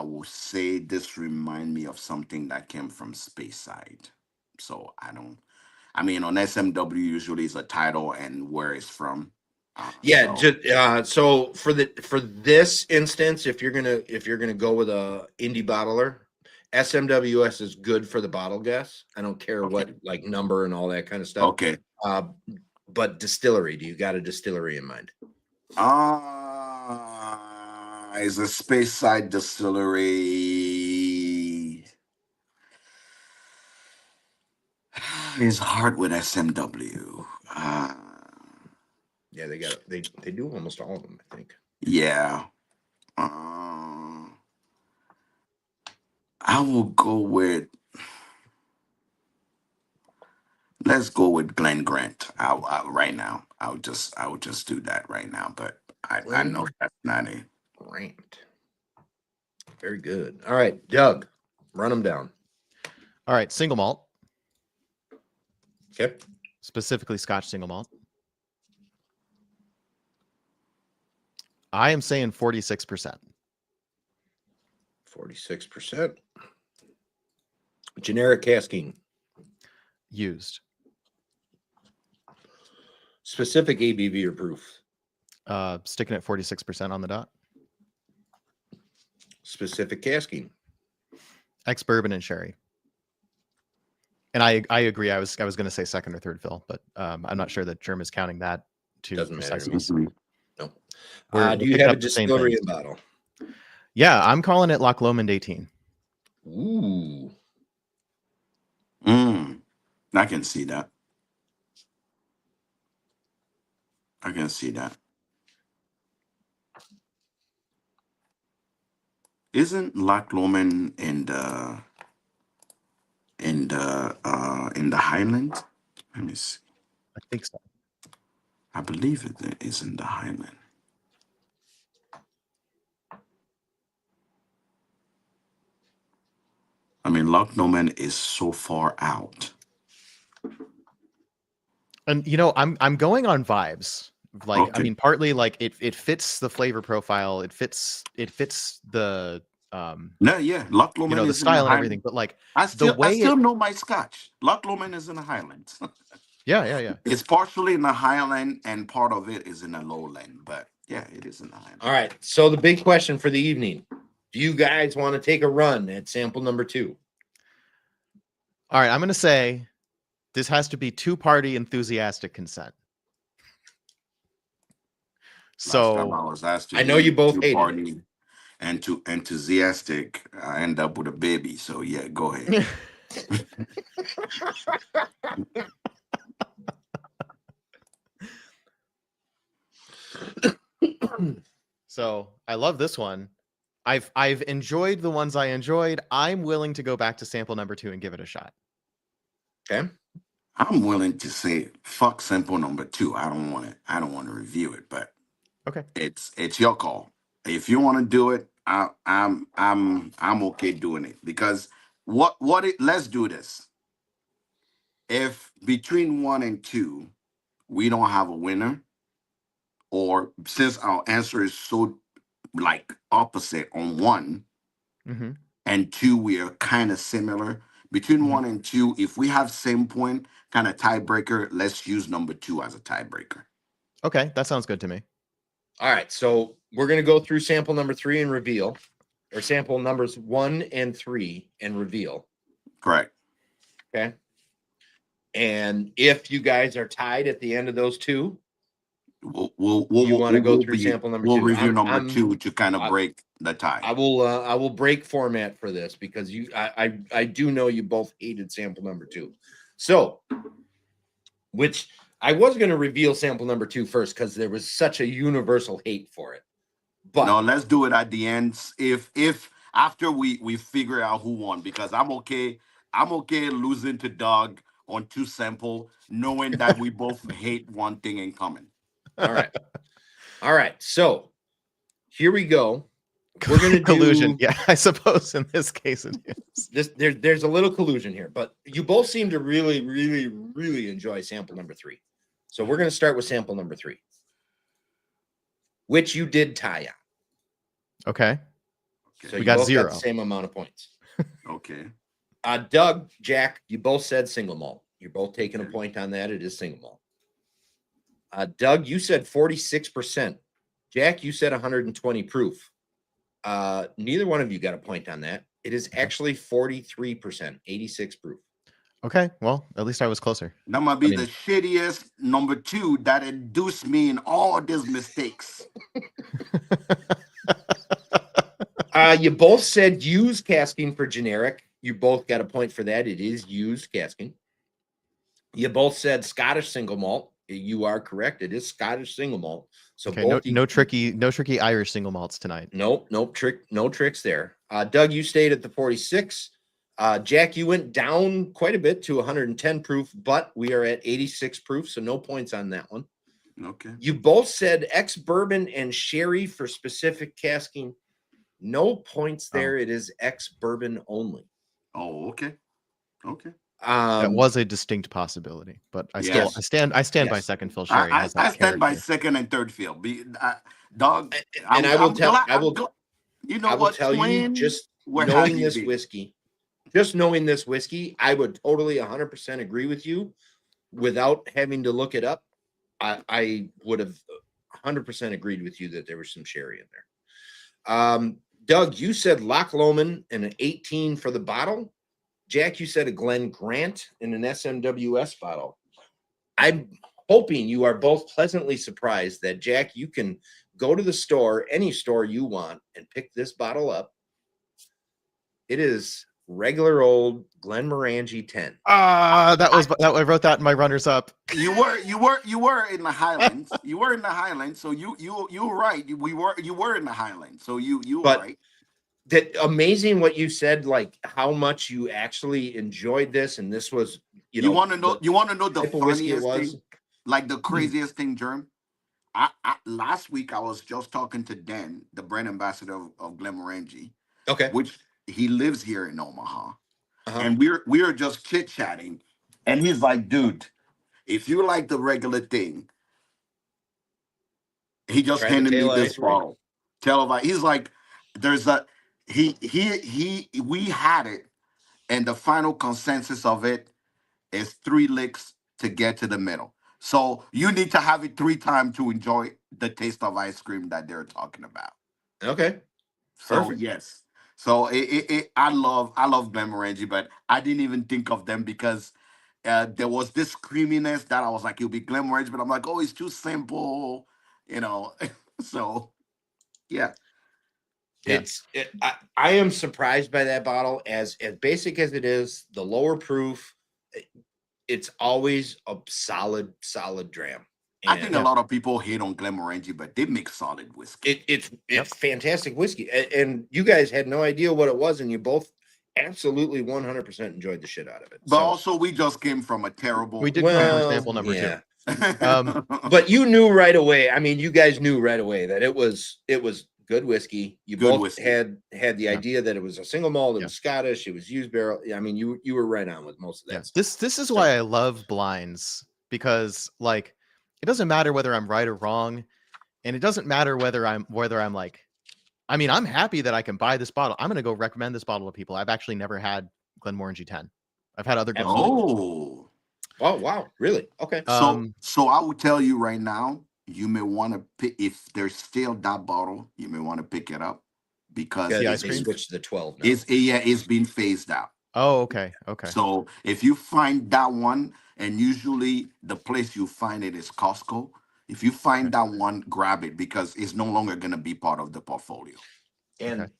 will say this remind me of something that came from Speyside. So on SMW usually is a title and where it's from. So for this instance, if you're gonna go with a indie bottler, SMWS is good for the bottle guess. I don't care what like number and all that kind of stuff. Okay. but distillery. Do you got a distillery in mind? Is a space side distillery. It's hard with SMW. Yeah, they do almost all of them, I think. Yeah. I will go with. Let's go with Glen Grant. Right now. I would just do that right now. But I know that's not it. Grant. Very good. All right, Doug, run them down. All right, single malt, Okay. specifically Scotch single malt. I am saying 46%. 46%. Generic casking. Used. Specific ABV or proof. Sticking at 46% on the dot. Specific casking. Ex-bourbon and sherry. And I agree. I was going to say second or third fill, but I'm not sure that Germ is counting that too Doesn't matter to precisely. me. No. We're Do you picking have a up the same distillery things. and bottle? Yeah, I'm calling it Loch Lomond 18. Ooh. I can see that. I can see that. Isn't Loch Lomond in the Highlands? Let me see. I think so. I believe it is in the Highland. I mean, Loch Lomond is so far out. And I'm going on vibes. Like, Okay. I mean, partly like it fits the flavor profile. It fits the No, yeah, Loch Lomond the is in the style and everything. Highlands. But like I the way still know my Scotch. Loch Lomond is in the Highlands. yeah. It's partially in the Highland and part of it is in the Lowland. But yeah, it is in the Highland. All right. So the big question for the evening. Do you guys want to take a run at sample number 2? All right, I'm going to say this has to be two-party enthusiastic consent. Last time So I was asked to I know you both hated it. party and to enthusiastic, I end up with a baby. So yeah, go ahead. So I love this one. I've enjoyed the ones I enjoyed. I'm willing to go back to sample number 2 and give it a shot. Okay. I'm willing to say fuck sample number 2. I don't want to review it, but Okay. it's your call. If you want to do it, I'm okay doing it because let's do this. If between 1 and 2 we don't have a winner, or since our answer is so like opposite on 1 Mm-hmm. and 2 we are kind of similar, between Mhm. 1 and 2 if we have same point, kind of tiebreaker, let's use number 2 as a tiebreaker. Okay, that sounds good to me. All right. So we're going to go through sample number 3 and reveal, or sample numbers 1 and 3 and reveal. Correct. Okay. And if you guys are tied at the end of those 2, you want to go through sample number 2. We'll review number 2 to kind of break the tie. I will break format for this because I do know you both hated sample number 2. So, which I was going to reveal sample number 2 first because there was such a universal hate for it. But no, let's do it at the end. If after we figure out who won, because I'm okay losing to Doug on 2 sample, knowing that we both hate one thing in common. All right. So here we go. We're gonna do collusion. Yeah, I suppose in this case it is. There's a little collusion here, but you both seem to really, really, really enjoy sample number 3. So we're gonna start with sample number 3, which you did tie on. Okay. So We you got both 0. got the same amount of points. Okay. Doug, Jack, you both said single malt. You're both taking a point on that. It is single malt. Doug, you said 46%. Jack, you said 120 proof. Neither one of you got a point on that. It is actually 43%, 86 proof. Okay, well, at least I was closer. That might be the shittiest number 2 that induced me in all these mistakes. You both said used casking for generic. You both got a point for that. It is used casking. You both said Scottish single malt. You are correct. It is Scottish single malt. So Okay, both no tricky Irish single malts tonight. Nope, no tricks there. Doug, you stayed at the 46. Jack, you went down quite a bit to 110 proof, but we are at 86 proof, so no points on that one. Okay. You both said ex bourbon and sherry for specific casking. No points there. It is ex bourbon only. Oh, okay. Okay. That was a distinct possibility, but I stand by second fill sherry. I stand by second and third fill. Dog, and I will tell you know I will what? tell you, just knowing this whiskey, I would totally 100% agree with you without having to look it up. I would have 100% agreed with you that there was some sherry in there. Doug, you said Loch Lomond and an 18 for the bottle. Jack, you said a Glen Grant in an SMWS bottle. I'm hoping you are both pleasantly surprised that, Jack, you can go to the store, any store you want, and pick this bottle up. It is regular old Glenmorangie 10. I wrote that in my runners up. You were in the Highlands. You were in the Highlands, so you were right. You were in the Highlands, so you were right. That amazing what you said, like how much you actually enjoyed this, and this was, you want to know the funniest thing, like the craziest thing, Germ. Last week I was just talking to Dan, the brand ambassador of Glenmorangie, which he lives here in Omaha, and we are just chit chatting, and he's like, "Dude, if you like the regular thing," he just handed me this bottle. He's like, "There's a." We had it, and the final consensus of it is 3 licks to get to the middle. So you need to have it 3 times to enjoy the taste of ice cream that they're talking about. Okay. So perfect. Yes. So I love Glenmorangie, but I didn't even think of them because there was this creaminess that I was like, it'll be Glenmorangie, but I'm like, oh, it's too simple, So yeah. I am surprised by that bottle, as basic as it is, the lower proof. It's always a solid dram. I think a lot of people hate on Glenmorangie, but they make solid whiskey. It's fantastic whiskey, and you guys had no idea what it was, and you both absolutely 100% enjoyed the shit out of it. But also, we just came from a terrible. We did come from sample number 2. But you knew right away. I mean, you guys knew right away that it was good whiskey. You both had the idea that it was a single malt. It was Scottish. It was used barrel. I mean, you were right on with most of that. This is why I love blinds, because like it doesn't matter whether I'm right or wrong, and it doesn't matter whether I'm like, I mean, I'm happy that I can buy this bottle. I'm going to go recommend this bottle to people. I've actually never had Glenmorangie 10. I've had other. Oh wow, really? Okay. So I will tell you right now, you may want to pick, if there's still that bottle, you may want to pick it up because they switched to the 12 now. It's been phased out. Oh, okay. So if you find that one, and usually the place you find it is Costco. If you find that one, grab it because it's no longer going to be part of the portfolio. And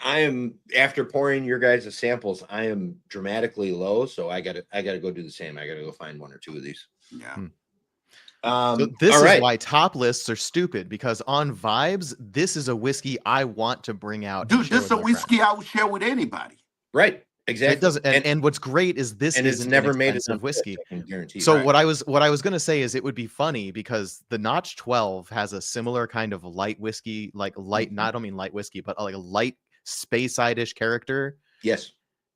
I am, after pouring your guys' samples, I am dramatically low, so I gotta go do the same. I gotta go find 1 or 2 of these. Yeah. So this is why top lists are stupid, because on Vibes, this is a whiskey I want to bring out. Dude, this is a whiskey I would share with anybody. Right. Exactly. It doesn't, and what's great is this is never made it of whiskey. I can guarantee. So what I was going to say is it would be funny because the Notch 12 has a similar kind of light whiskey, like light. I don't mean light whiskey, but like a light Speyside-ish character. Yes.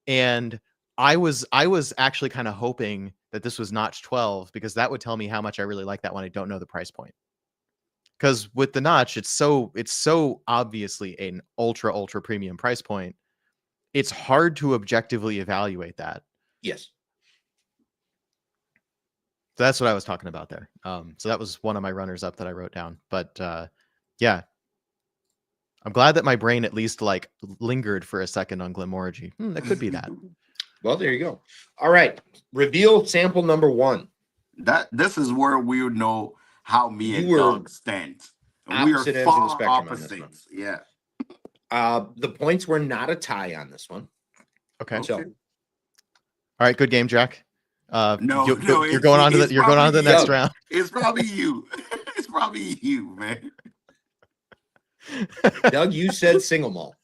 And I was actually kind of hoping that this was Notch 12 because that would tell me how much I really like that when I don't know the price point. Because with the Notch, it's so obviously an ultra premium price point. It's hard to objectively evaluate that. Yes. So that's what I was talking about there. So that was one of my runners up that I wrote down. But yeah, I'm glad that my brain at least like lingered for a second on Glenmorangie. That could be that. Well, there you go. All right. Reveal sample number 1. This is where we would know how me You and were Doug stand. We are opposite ends of the far spectrum on this one. opposites. Yeah. The points were not a tie on this one. Okay. So, Okay. All right. Good game, Jack. No, You're it's, going on to it's the next Doug. round. It's probably you. It's probably you, man. Doug, you said single malt.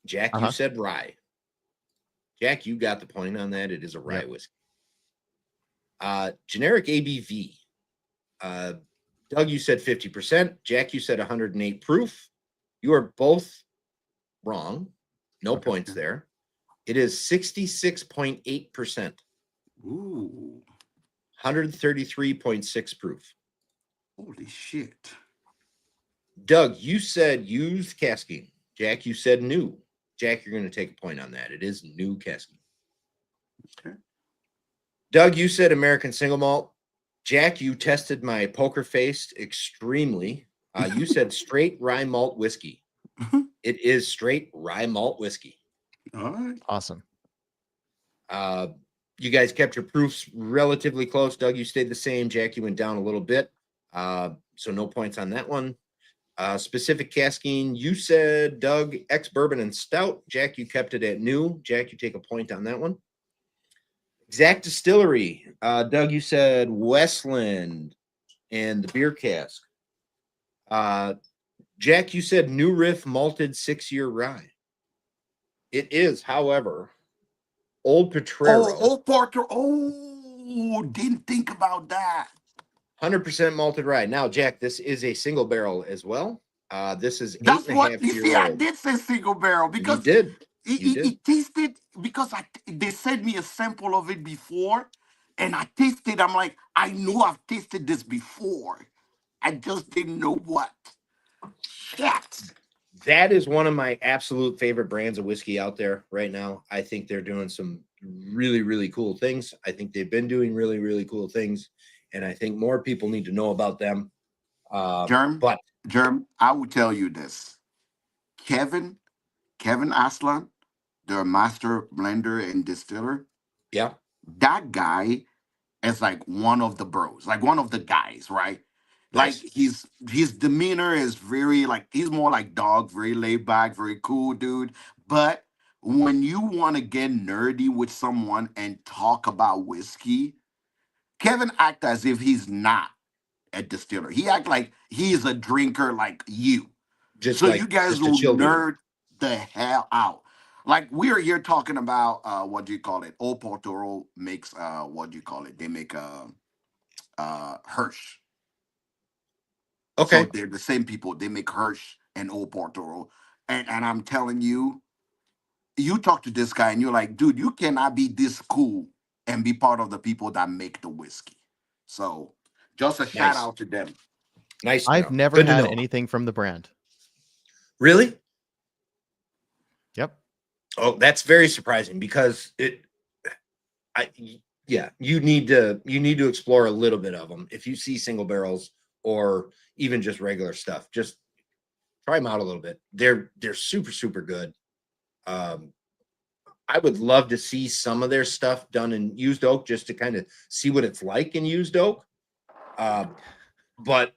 Jack, you Uh-huh. said rye. Jack, you got the point on that. It is a rye Yep. whiskey. Generic ABV. Doug, you said 50%. Jack, you said 108 proof. You are both wrong. No Okay. points there. It is 66.8%. Ooh, 133.6 proof. holy shit. Doug, you said used casking. Jack, you said new. Jack, you're going to take a point on that. It is new casking. Okay. Doug, you said American single malt. Jack, you tested my poker face extremely. You said straight rye malt whiskey. It is straight rye malt whiskey. All right. Awesome. You guys kept your proofs relatively close. Doug, you stayed the same. Jack, you went down a little bit. So no points on that one. Specific casking, you said Doug, ex-bourbon and stout. Jack, you kept it at new. Jack, you take a point on that one. Exact distillery. Doug, you said Westland and the beer cask. Jack, you said New Riff malted 6-year rye. It is, however, Old Potrero. Oh, Porter. Oh, didn't think about that. 100% malted rye. Now, Jack, this is a single barrel as well. This is That's what 8.5 you year see. old. I did say single barrel You because did. You did. it tasted because they sent me a sample of it before, and I tasted. I'm like, I know I've tasted this before. I just didn't know what. Shit. That is one of my absolute favorite brands of whiskey out there right now. I think they're doing some really, really cool things. I think they've been doing really, really cool things. And I think more people need to know about them. But Germ, I will tell you this. Kevin Aslan, the master blender and distiller, yeah, that guy is like one of the bros, like one of the guys, right? Like nice. his demeanor is very like he's more like dog, very laid back, very cool dude. But when you want to get nerdy with someone and talk about whiskey, Kevin act as if he's not a distiller. He act like he's a drinker like you. So you guys Just a will chill dude. nerd the hell out. Like we are here talking about what do you call it? Old Portoro makes what do you call it? They make Hirsch. So Okay. they're the same people. They make Hirsch and Old Portoro. And I'm telling you, you talk to this guy and you're like, dude, you cannot be this cool and be part of the people that make the whiskey. So just a shout Nice. out to them. Nice. I've never Good to had know. anything from the brand. Really? Yep. Oh, that's very surprising because you need to explore a little bit of them. If you see single barrels or even just regular stuff, just try them out a little bit. They're super, super good. I would love to see some of their stuff done in used oak just to kind of see what it's like in used oak. But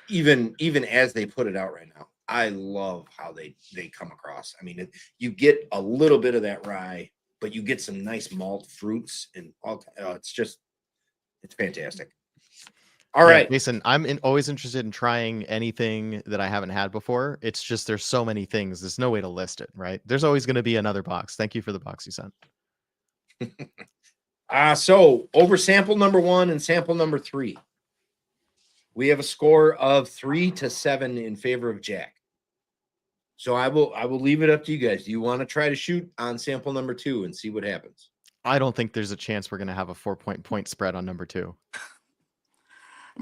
even as they put it out right now, I love how they come across. I mean, you get a little bit of that rye, but you get some nice malt fruits and all. It's fantastic. All right, Jason, always interested in trying anything that I haven't had before. It's just there's so many things. There's no way to list it, right? There's always going to be another box. Thank you for the box you sent. So over sample number 1 and sample number 3, we have a score of 3-7 in favor of Jack. So I will leave it up to you guys. Do you want to try to shoot on sample number 2 and see what happens? I don't think there's a chance we're going to have a 4-point spread on number 2.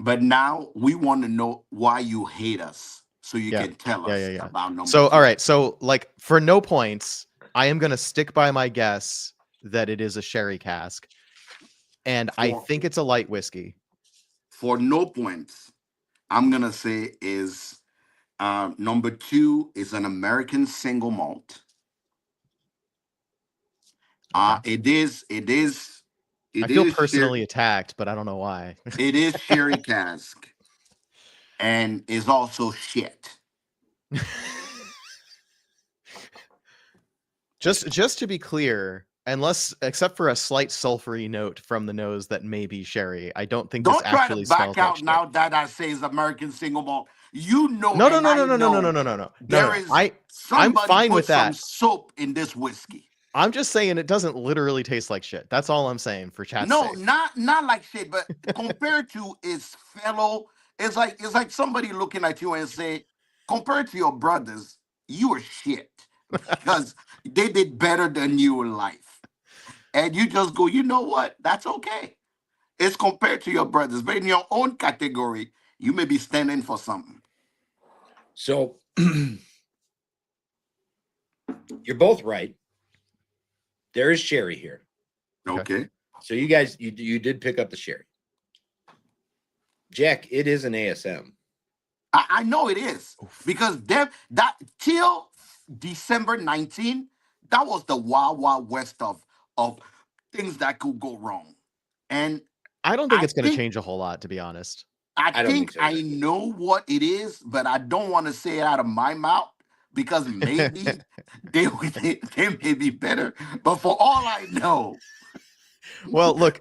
But now we want to know why you hate us, so you can tell us about number. So 2. all right, so like for no points, I am going to stick by my guess that it is a sherry cask, and I think it's a light whiskey. For no points, I'm gonna say is number 2 is an American single malt. Okay. It is. It is. I It feel is. personally attacked, but I don't know why. It is sherry cask, and is also shit. Just to be clear, unless except for a slight sulfury note from the nose that may be sherry, I don't think this Don't try to actually back smells like out shit. now that I say is American single malt. You know, No, no, and no, I no, no, no, no, know no, no, no, no, no, there no. is I'm somebody fine put with some that. soap in this whiskey. I'm just saying it doesn't literally taste like shit. That's all I'm saying for chat's No, sake. not like shit, but compared to its fellow, it's like somebody looking at you and say, compared to your brothers, you are shit because they did better than you in life, and you just go, you know what? That's okay. It's compared to your brothers, but in your own category, you may be standing for something. So you're both right. There is sherry here. Okay. Okay. So you guys, you did pick up the sherry. Jack, it is an ASM. I know it is because that till December 19, that was the wild wild west of things that could go wrong. And I don't think I it's going to think change a whole lot, to be honest. I don't think so I either. know what it is, but I don't want to say it out of my mouth because maybe they may be better. But for all I know, Well, look,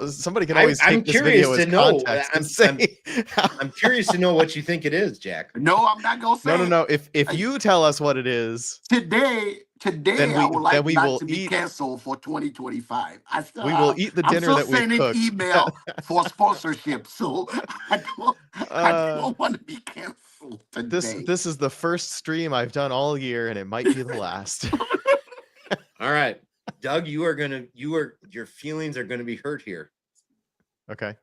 somebody can always I'm take this video curious as to know. context and say, I'm curious to know what you think it is, Jack. no, I'm not gonna no, no, say no. If it. you tell us what it is, Today, then I would like we not will to be eat canceled for 2025. we will eat the I'm dinner still that we've sending cooked. email for sponsorship, so I uh, don't want to be canceled today. this is the first stream I've done all year, and it might be the last. All right, Doug, your feelings are gonna be hurt here. Okay,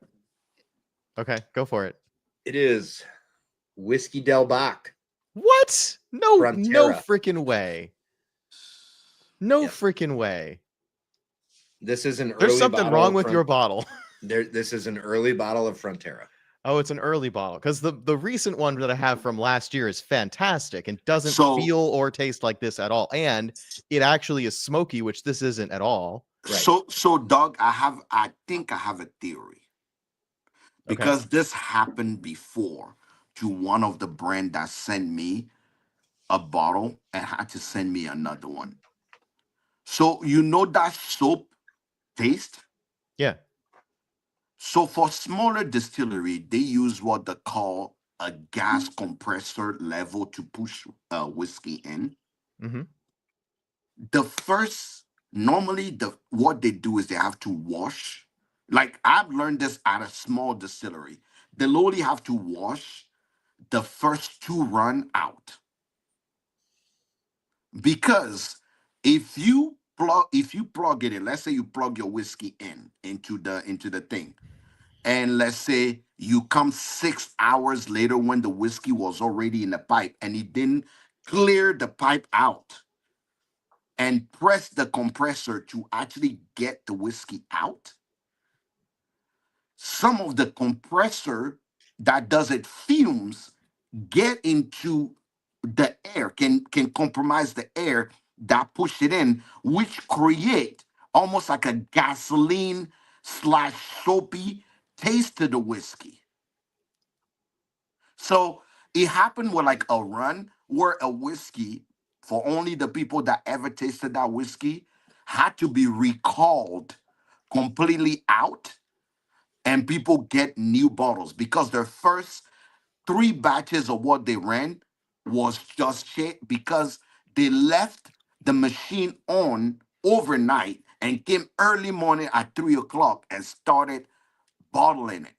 go for it. It is Whiskey Del Bach. What? No Frontera. freaking way. No Yep. freaking way. This is an There's early something bottle wrong of with your bottle. This is an early bottle of Frontera. Oh, it's an early bottle because the recent one that I have from last year is fantastic and doesn't So, feel or taste like this at all. And it actually is smoky, which this isn't at all. Right. so, Doug, I think I have a theory Okay. because this happened before to one of the brand that sent me a bottle and had to send me another one. So you know that soap taste. Yeah. So for smaller distillery, they use what they call a gas compressor level to push whiskey in. Mm-hmm. The first, normally the what they do is they have to wash. Like I've learned this at a small distillery. They literally have to wash the first two run out because if you plug it in, let's say you plug your whiskey in into the thing, and let's say you come 6 hours later when the whiskey was already in the pipe and it didn't clear the pipe out and press the compressor to actually get the whiskey out, some of the compressor that does it fumes get into the air, can compromise the air that pushed it in, which create almost like a gasoline slash soapy taste to the whiskey. So it happened with like a run where a whiskey, for only the people that ever tasted that whiskey, had to be recalled completely out, and people get new bottles because their first three batches of what they ran was just shit because they left the machine on overnight and came early morning at 3 o'clock and started bottling it.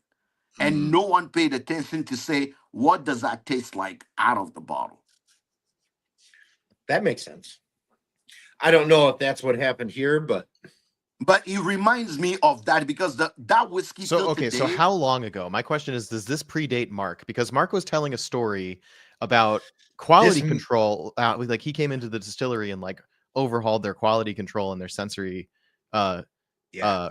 And no one paid attention to say, what does that taste like out of the bottle? That makes sense. I don't know if that's what happened here, but it reminds me of that because that whiskey So, till okay. So today, how long ago? My question is, does this predate Mark? Because Mark was telling a story about quality This- control. Like he came into the distillery and like overhauled their quality control and their sensory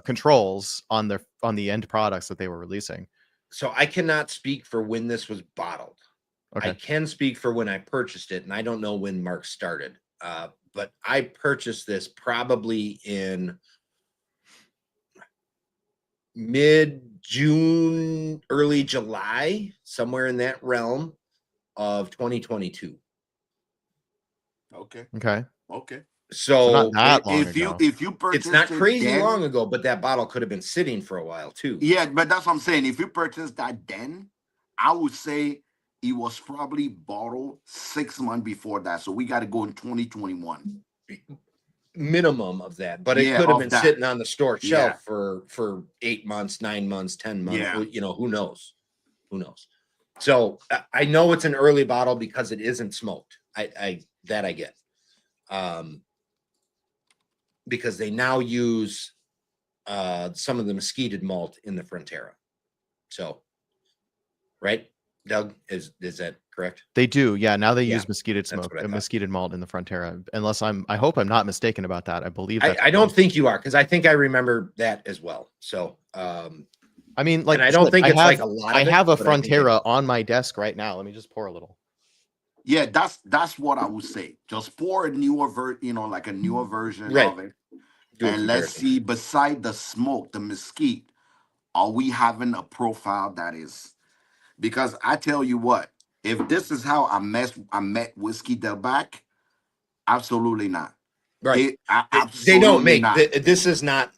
controls on the end products that they were releasing. So I cannot speak for when this was bottled. Okay. I can speak for when I purchased it, and I don't know when Mark started. But but I purchased this probably in mid-June, early July, somewhere in that realm of 2022. Okay. Okay. Okay. So not So that long If you ago. if you it's purchased not it crazy then, long ago, but that bottle could have been sitting for a while too. yeah, but that's what I'm saying. If you purchased that then, I would say it was probably bottled 6 months before that. So we got to go in 2021. Minimum of that, but it Yeah, could have of been that. sitting on the store Yeah. shelf for 8 months, 9 months, 10 months. Yeah. You know, who knows? Who knows? So I know it's an early bottle because it isn't smoked. I get. Because they now use some of the mesquited malt in the Frontera. So, right, Doug, is that correct? They do, yeah. Now they Yeah, use mesquited that's smoke, what I thought. mesquited malt in the Frontera. Unless I hope I'm not mistaken about that. I believe that's I don't think you are, because I think I remember that as well. So, I mean, like, and I don't shit, think it's like a lot I of it, have a but I think I do. Frontera on my desk right now. Let me just pour a little. Yeah, that's what I would say. Just pour a newer like a newer version Right. of it. Do a And let's comparison. see, beside the smoke, the mesquite, are we having a profile that is? Because I tell you what, if this is how I met Whiskey Del Bac, absolutely not. Right. They Absolutely don't make not. this is not,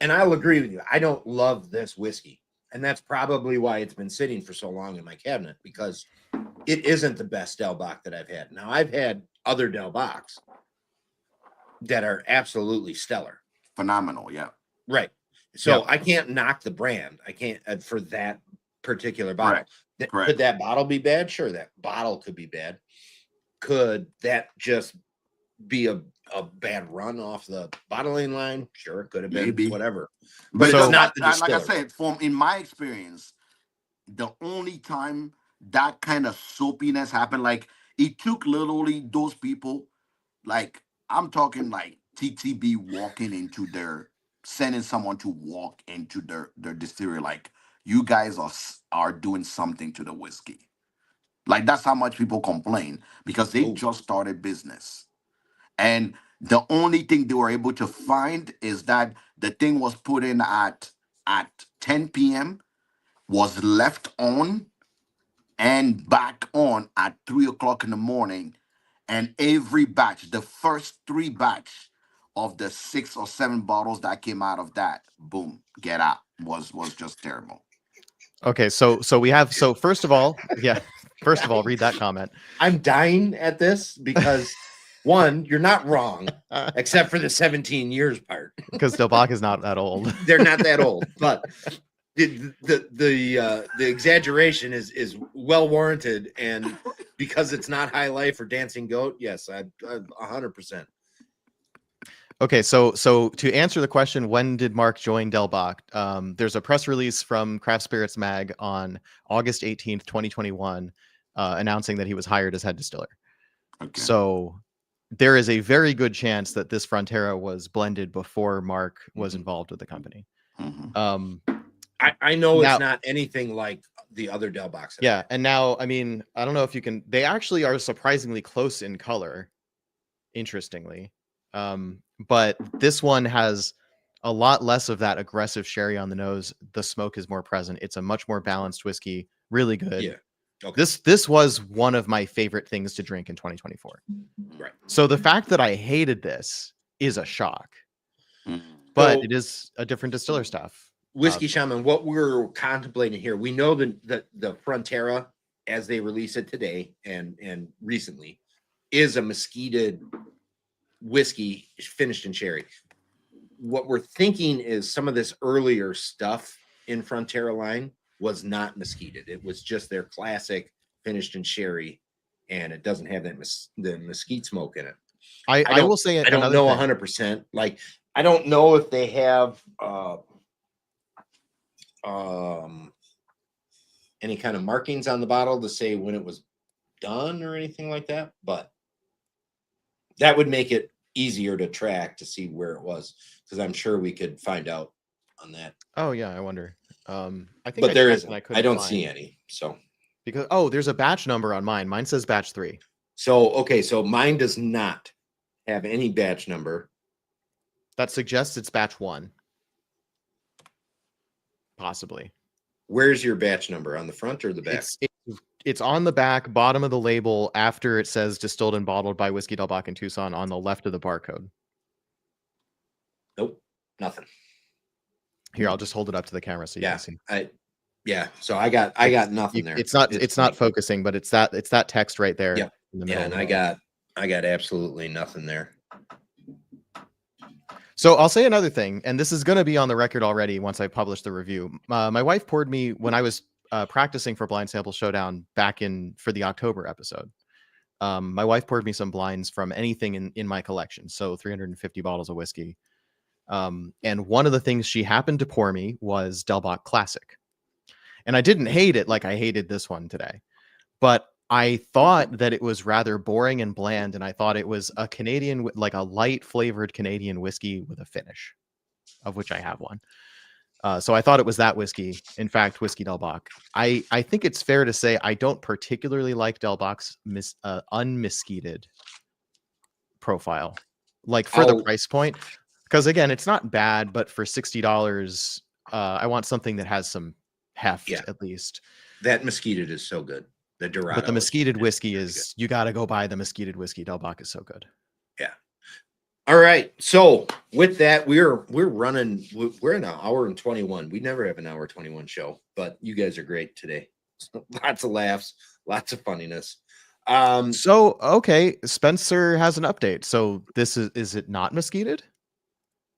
and I'll agree with you. I don't love this whiskey, and that's probably why it's been sitting for so long in my cabinet, because it isn't the best Del Bac that I've had. Now I've had other Del Bacs that are absolutely stellar. Phenomenal, yeah. Right. So Yeah. I can't knock the brand. I can't for that particular bottle. Correct. Could that bottle be bad? Sure, that bottle could be bad. Could that just be a bad run off the bottling line? Sure, it could have been. Maybe. Whatever. But But it's not the like I distillery. said, in my experience, the only time that kind of soapiness happened, like it took literally those people, like I'm talking like TTB sending someone to walk into their distillery, like you guys are doing something to the whiskey. Like that's how much people complain because they Oh, just started business. And the only thing they were able to find is that the thing was put in at 10 p.m., was left on and back on at 3 o'clock in the morning. And every batch, the first 3 batch of the 6 or 7 bottles that came out of that, boom, get out, was just terrible. Okay, so first of all, yeah. First of all, read that comment. I'm dying at this because one, you're not wrong, except for the 17 years part. Because Del Bac is not that old. They're not that old, but the exaggeration is well warranted, and because it's not High Life or Dancing Goat, yes, I 100%. Okay, so to answer the question, when did Mark join Del Bac? There's a press release from Craft Spirits Mag on August 18th, 2021, announcing that he was hired as head distiller. Okay. So there is a very good chance that this Frontera was blended before Mark was involved with the company. I know now, it's not anything like the other Del Bacs. Yeah, and now, I mean, I don't know if you can. They actually are surprisingly close in color, interestingly. But this one has a lot less of that aggressive sherry on the nose. The smoke is more present. It's a much more balanced whiskey. Really good. Yeah. Okay. This was one of my favorite things to drink in 2024. Right. So the fact that I hated this is a shock. Mm-hmm. But So, it is a different distiller staff. Whiskey Shaman, what we're contemplating here, we know that the Frontera, as they release it today and recently, is a mesquited whiskey finished in sherry. What we're thinking is some of this earlier stuff in Frontera line was not mesquited. It was just their classic finished in sherry, and it doesn't have that the mesquite smoke in it. I will say I don't know 100%. Like, I don't know if they have any kind of markings on the bottle to say when it was done or anything like that, but that would make it easier to track to see where it was, because I'm sure we could find out on that. Oh yeah, I wonder. I think, but there is. I don't see any. So because there's a batch number on mine. Mine says batch 3. So okay, so mine does not. have any batch number. That suggests it's batch 1. Possibly. Where's your batch number, on the front or the back? It's on the back, bottom of the label, after it says distilled and bottled by Whiskey Del Bach in Tucson, on the left of the barcode. Nope, nothing. Here, I'll just hold it up to the camera so you can see. So I got nothing there. It's not focusing, but it's that text right there. Yep. In the middle. And I got absolutely nothing there. So I'll say another thing, and this is going to be on the record already once I publish the review. My wife poured me, when I was practicing for Blind Sample Showdown for the October episode. My wife poured me some blinds from anything in my collection, so 350 bottles of whiskey. And one of the things she happened to pour me was Del Bach Classic. And I didn't hate it like I hated this one today, but I thought that it was rather boring and bland, and I thought it was a Canadian, like a light flavored Canadian whiskey with a finish, of which I have one. So I thought it was that whiskey. In fact, Whiskey Del Bach. I think it's fair to say I don't particularly like Del Bach's unmesquiteed profile, like for the price point. Because again, it's not bad, but for $60, I want something that has some heft at least. That mesquite is so good. The Dorado. But the mesquiteed whiskey is, you got to go buy the mesquiteed whiskey. Del Bach is so good. Yeah. All right. So with that, we're running. We're in an hour and 21. We never have an hour 21 show, but you guys are great today. Lots of laughs, lots of funniness. So okay, Spencer has an update. So this is it not mesquiteed?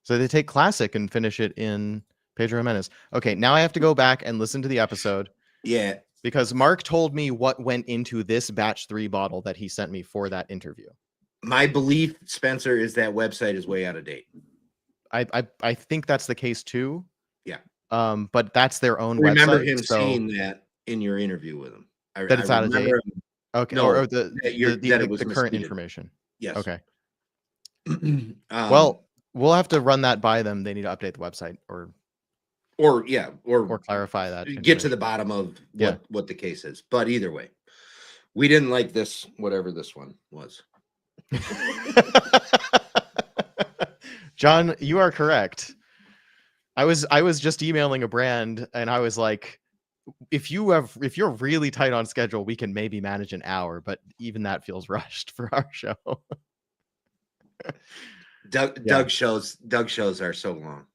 So they take classic and finish it in Pedro Jimenez. Okay, now I have to go back and listen to the episode. Yeah. Because Mark told me what went into this batch 3 bottle that he sent me for that interview. My belief, Spencer, is that website is way out of date. I think that's the case too. Yeah. But that's their own I remember website. him saying that in your interview with him. That it's out of date. Okay. No, or the current misquoted. information. Yes. Okay. Well, we'll have to run that by them. They need to update the website or clarify that. Get to the bottom of what the case is. But either way, we didn't like this, whatever this one was. John, you are correct. I was just emailing a brand and I was like, if you're really tight on schedule, we can maybe manage an hour, but even that feels rushed for our show. Doug shows are so long.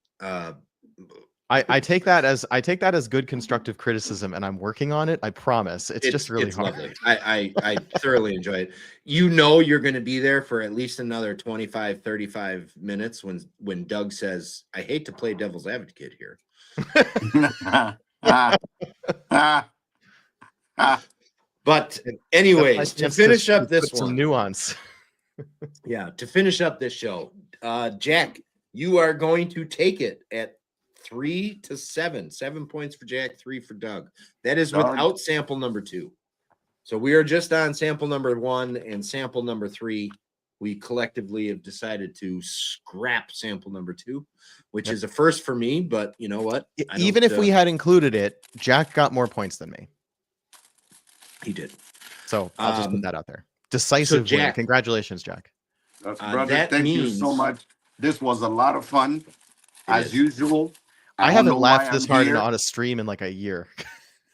I take that as good constructive criticism, and I'm working on it. I promise. It's just really hard. Lovely. I thoroughly enjoy it. You're going to be there for at least another 25, 35 minutes when Doug says, "I hate to play devil's advocate here." But anyways, to finish up this one, some nuance. To finish up this show, Jack, you are going to take it at 3-7. 7 points for Jack, 3 for Doug. That is without sample number 2. So we are just on sample number 1 and sample number 3. We collectively have decided to scrap sample number 2, which is a first for me. But you know what? Even if we had included it, Jack got more points than me. He did. So I'll just put that out there. Decisive win. Congratulations, Jack. Brother, thank you so much. This was a lot of fun, as usual. I haven't laughed this hard on a stream in like a year.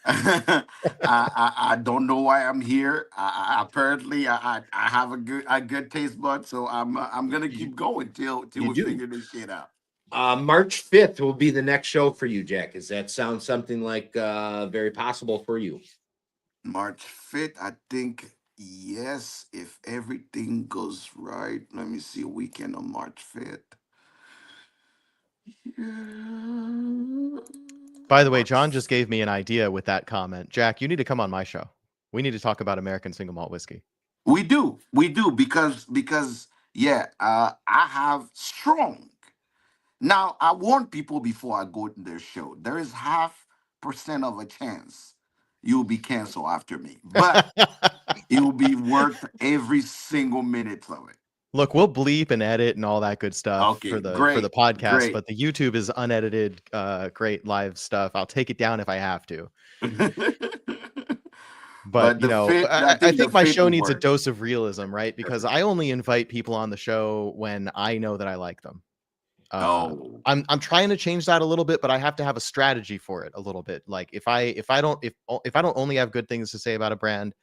I don't know why I'm here. Apparently, I have a good taste bud, so I'm gonna keep going till we figure this shit out. March 5th will be the next show for you, Jack. Does that sound something like very possible for you? March 5th, I think. Yes, if everything goes right. Let me see a weekend on March 5th. Yeah. By the way, John just gave me an idea with that comment. Jack, you need to come on my show. We need to talk about American single malt whiskey. We do because I have strong. Now, I warn people before I go to their show. There is 0.5% of a chance you'll be canceled after me, but it will be worth every single minute of it. Look, we'll bleep and edit and all that good stuff for the podcast, but the YouTube is unedited, great live stuff. I'll take it down if I have to. But the fit, I I think the think my fit show will needs a work. dose of realism, right? Because I only invite people on the show when I know that I like them. Oh, I'm trying to change that a little bit, but I have to have a strategy for it a little bit. Like if I don't only have good things to say about a brand,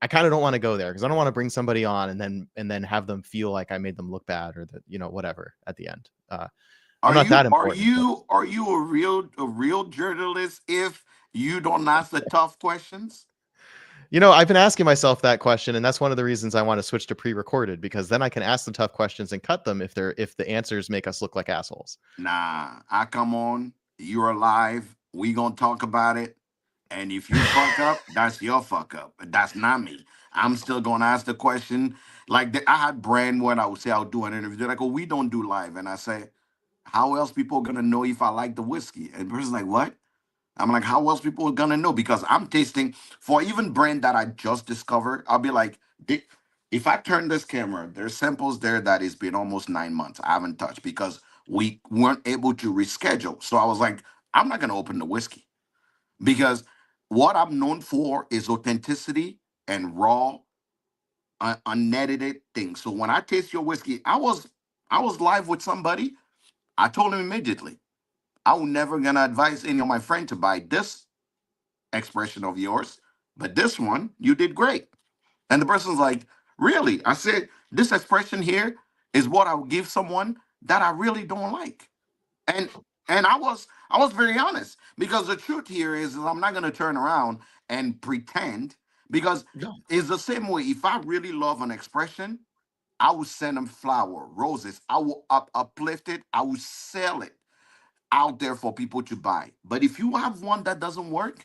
I kind of don't want to go there because I don't want to bring somebody on and then have them feel like I made them look bad or that whatever at the end. I'm are not you that are important, but you are you a real journalist if you don't ask the tough questions? I've been asking myself that question, and that's one of the reasons I want to switch to pre-recorded because then I can ask the tough questions and cut them if the answers make us look like assholes. Nah, I come on. You're alive. We gonna talk about it. And if you fuck up, that's your fuck up. That's not me. I'm still gonna ask the question. Like I had brand when I would say I'll do an interview. They're like, "Oh, we don't do live," and I say, "How else people gonna know if I like the whiskey?" And the person's like, "What?" I'm like, "How else people are gonna know?" Because I'm tasting for even brand that I just discovered. I'll be like, if I turn this camera, there's samples there that it's been almost 9 months. I haven't touched because we weren't able to reschedule. So I was like, I'm not gonna open the whiskey because what I'm known for is authenticity and raw, unedited things. So when I taste your whiskey, I was live with somebody. I told him immediately, I was never gonna advise any of my friends to buy this expression of yours, but this one you did great. And the person's like, really? I said, this expression here is what I would give someone that I really don't like. And I was very honest because the truth here is I'm not gonna turn around and pretend because No. it's the same way. If I really love an expression, I will send them flower, roses. I will uplift it. I will sell it out there for people to buy. But if you have one that doesn't work,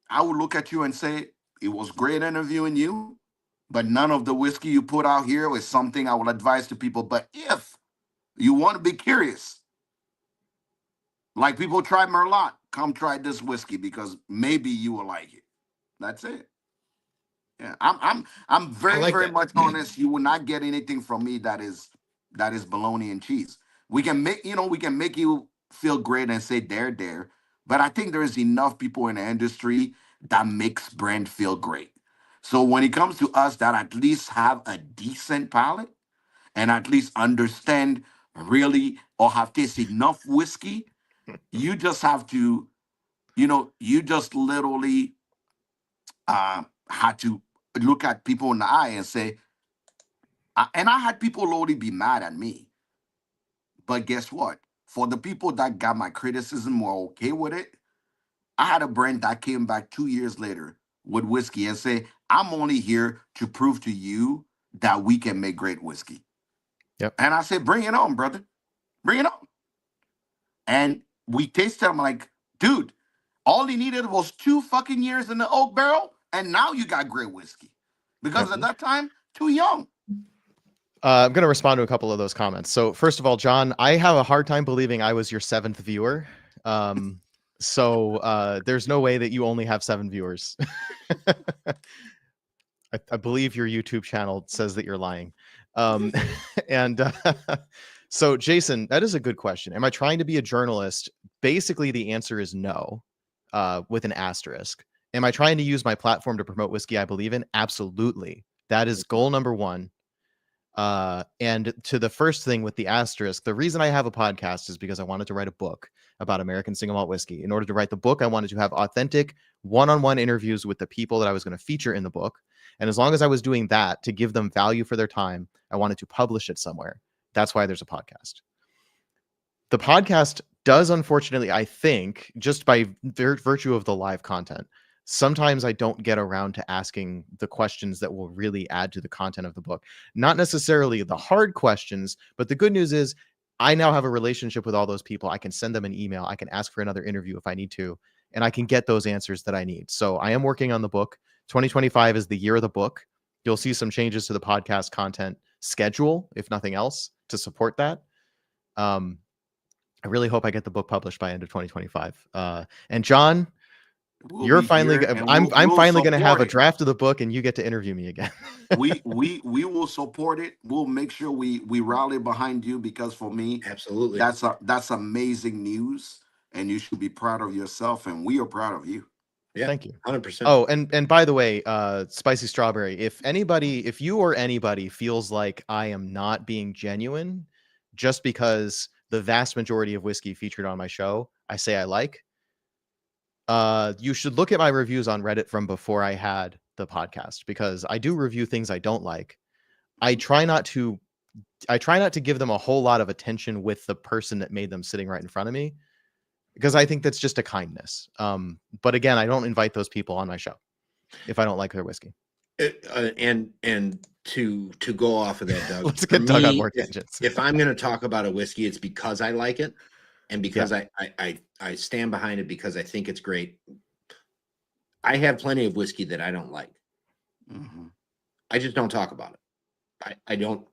I would look at you and say, it was great interviewing you, but none of the whiskey you put out here is something I would advise to people. But if you want to be curious, like people try Merlot, come try this whiskey because maybe you will like it. That's it. Yeah, I'm I very like very that. much honest. You will not get anything from me that is bologna and cheese. We can make you feel great and say there, but I think there is enough people in the industry that makes brand feel great. So when it comes to us that at least have a decent palate and at least understand really or have tasted enough whiskey, you just have to, you just literally had to look at people in the eye and say, and I had people already be mad at me. But guess what? For the people that got my criticism were okay with it, I had a brand that came back 2 years later with whiskey and say, I'm only here to prove to you that we can make great whiskey. Yep. And I said, bring it on, brother. Bring it on. And we tasted it. I'm like, dude, all he needed was 2 fucking years in the oak barrel, and now you got great whiskey. Because at that time, too young. I'm going to respond to a couple of those comments. So first of all, John, I have a hard time believing I was your 7th viewer. So there's no way that you only have 7 viewers. I believe your YouTube channel says that you're lying. And so Jason, that is a good question. Am I trying to be a journalist? Basically, the answer is no, with an asterisk. Am I trying to use my platform to promote whiskey I believe in? Absolutely. That is goal number 1. And to the first thing with the asterisk, the reason I have a podcast is because I wanted to write a book about American single malt whiskey. In order to write the book, I wanted to have authentic one-on-one interviews with the people that I was going to feature in the book. And as long as I was doing that to give them value for their time, I wanted to publish it somewhere. That's why there's a podcast. The podcast does, unfortunately, I think, just by virtue of the live content, sometimes I don't get around to asking the questions that will really add to the content of the book. Not necessarily the hard questions, but the good news is I now have a relationship with all those people. I can send them an email. I can ask for another interview if I need to, and I can get those answers that I need. So I am working on the book. 2025 is the year of the book. You'll see some changes to the podcast content schedule, if nothing else, to support that. I really hope I get the book published by end of 2025. And John, We'll you're be finally. here and I'm we'll finally going to have support a it. draft of the book, and you get to interview me again. we will support it. We'll make sure we rally behind you because for me, Absolutely. that's amazing news, and you should be proud of yourself, and we are proud of you. Yeah, Thank you. 100%. Oh, and by the way, spicy strawberry. If you or anybody feels like I am not being genuine, just because the vast majority of whiskey featured on my show, I say I like, you should look at my reviews on Reddit from before I had the podcast, because I do review things I don't like. I try not to give them a whole lot of attention with the person that made them sitting right in front of me, because I think that's just a kindness. But again, I don't invite those people on my show if I don't like their whiskey. And to go off of that, Doug, Let's for get Doug on me, more tangents. if I'm going to talk about a whiskey, it's because I like it, and because I stand behind it, because I think it's great. I have plenty of whiskey that I don't like. Mm-hmm. I just don't talk about it. I don't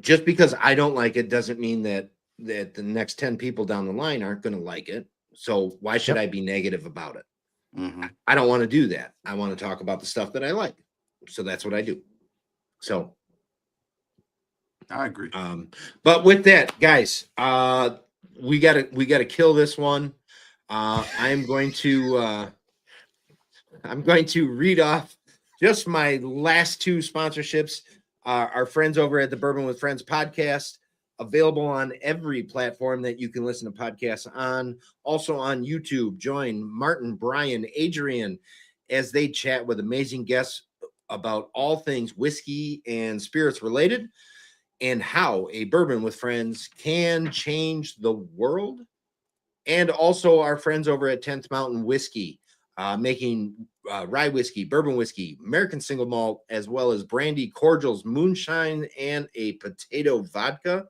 just because I don't like it doesn't mean that the next 10 people down the line aren't going to like it. So why should I be negative about it? Mm-hmm. I don't want to do that. I want to talk about the stuff that I like. So that's what I do. So I agree. But with that, guys, we gotta kill this one. I'm going to read off just my last two sponsorships. Our friends over at the Bourbon with Friends podcast, available on every platform that you can listen to podcasts on. Also on YouTube. Join Martin, Brian, Adrian as they chat with amazing guests about all things whiskey and spirits related, and how a bourbon with friends can change the world. And also our friends over at 10th Mountain Whiskey, making rye whiskey, bourbon whiskey, American single malt, as well as brandy, cordials, moonshine, and a potato vodka.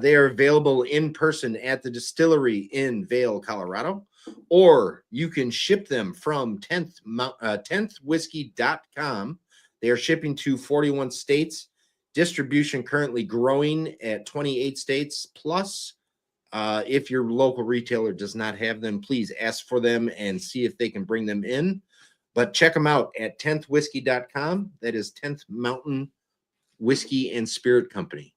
They are available in person at the distillery in Vail, Colorado, or you can ship them from 10thwhiskey.com. They are shipping to 41 states. Distribution currently growing at 28 states plus. If your local retailer does not have them, please ask for them and see if they can bring them in. But check them out at 10thwhiskey.com. That is 10th Mountain Whiskey and Spirit Company.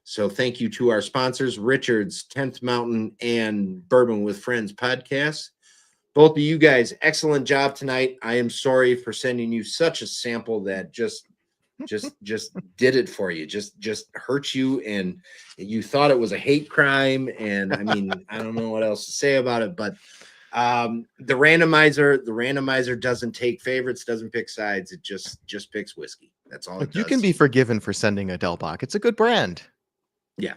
So thank you to our sponsors, Richards, 10th Mountain, and Bourbon with Friends podcast. Both of you guys, excellent job tonight. I am sorry for sending you such a sample that just did it for you, just hurt you, and you thought it was a hate crime. And I mean, I don't know what else to say about it, but the randomizer doesn't take favorites, doesn't pick sides. It just picks whiskey. That's all it does. You can be forgiven for sending a Delbach. It's a good brand. Yeah.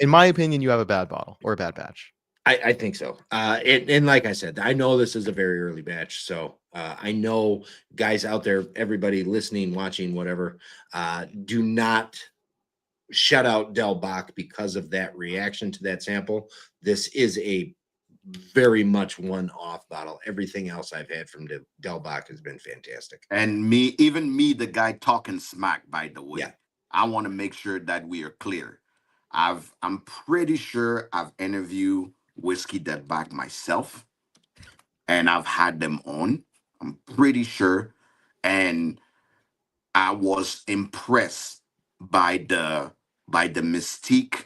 In my opinion, you have a bad bottle or a bad batch. I think so. And like I said, I know this is a very early batch. So I know guys out there, everybody listening, watching, whatever, do not shut out Del Bach because of that reaction to that sample. This is a very much one-off bottle. Everything else I've had from Del Bach has been fantastic. And even me, the guy talking smack, by the way, Yeah. I want to make sure that we are clear. I'm pretty sure I've interviewed Whiskey That Back myself, and I've had them on. I'm pretty sure, and I was impressed by the mystique.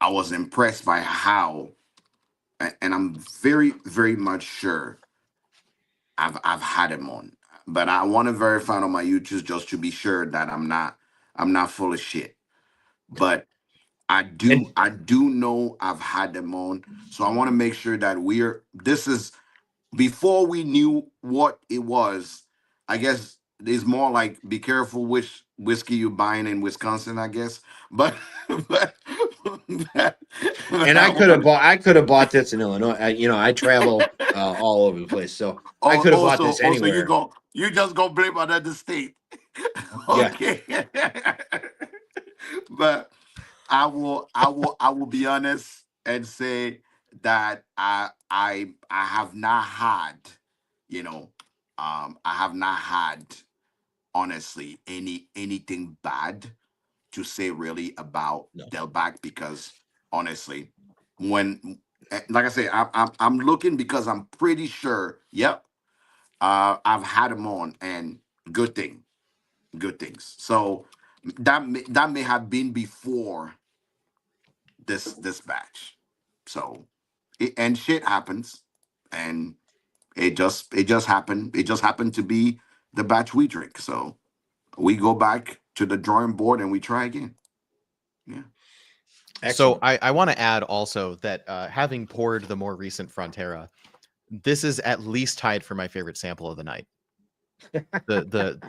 I was impressed by how, and I'm very very much sure I've had him on. But I want to verify on my YouTube just to be sure that I'm not full of shit. But I do know I've had them on. So I want to make sure that this is before we knew what it was. I guess it's more like be careful which whiskey you're buying in Wisconsin, I guess. But but, And I could have bought this in Illinois. I travel all over the place, so I could have bought this anywhere. You just go blame another state. Okay. But I will be honest and say that I have not had, I have not had honestly anything bad to say really about No. Delback, because honestly, when like I say, I'm looking because I'm pretty sure. Yep, I've had him on, and good things. So that may have been before this batch. So and shit happens, and It just happened. It just happened to be the batch we drink. So we go back to the drawing board and we try again. Yeah. So Excellent. I want to add also that having poured the more recent Frontera, this is at least tied for my favorite sample of the night. The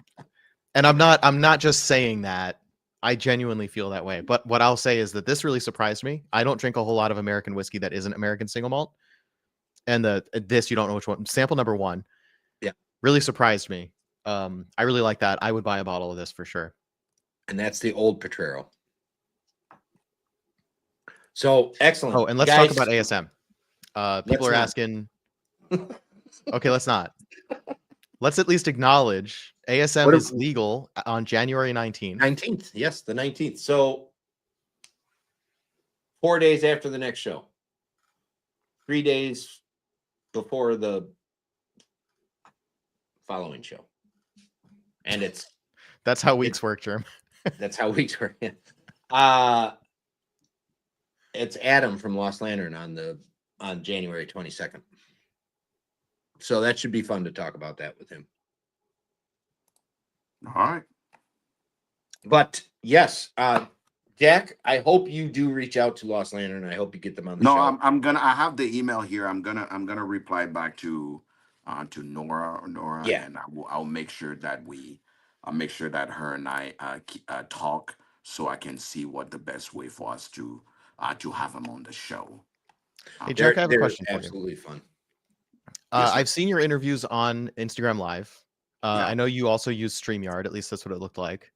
and I'm not just saying that. I genuinely feel that way. But what I'll say is that this really surprised me. I don't drink a whole lot of American whiskey that isn't American single malt. And this, you don't know which one. Sample number 1 Yeah. really surprised me. I really like that. I would buy a bottle of this for sure. And that's the old Potrero. So excellent. Oh, and let's Guys, talk about ASM. People let's are not. asking. Okay, let's not. Let's at least acknowledge ASM What is if- legal on January 19th. 19th. Yes, the 19th. So 4 days after the next show. 3 days before the following show. And That's how weeks work, Germ. that's how weeks work. It's Adam from Lost Lantern on January 22nd. So that should be fun to talk about that with him. All right. But yes, Jack, I hope you do reach out to Lost Lantern. I hope you get them on the No, show. I'm gonna. I have the email here. I'm gonna reply back to Nora. Yeah. And I'll make sure that I'll make sure that her and I talk so I can see what the best way for us to have him on the show. Hey, Jack, I have a They're question for you. absolutely fun. Yes, sir. I've seen your interviews on Instagram Live. Yeah. I know you also use StreamYard. At least that's what it looked like.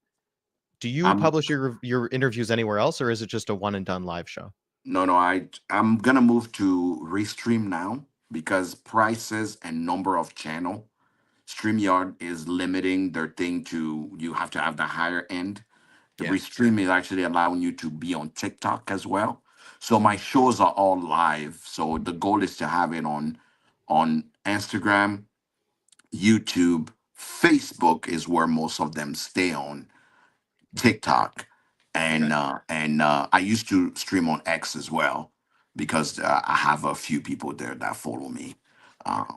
Do you I'm- publish your interviews anywhere else, or is it just a one and done live show? No, I'm gonna move to Restream now because prices and number of channel. StreamYard is limiting their thing to you have to have the higher end. The Yeah. Restream is actually allowing you to be on TikTok as well. So my shows are all live. So the goal is to have it on Instagram, YouTube, Facebook is where most of them stay on, TikTok, and I used to stream on X as well because I have a few people there that follow me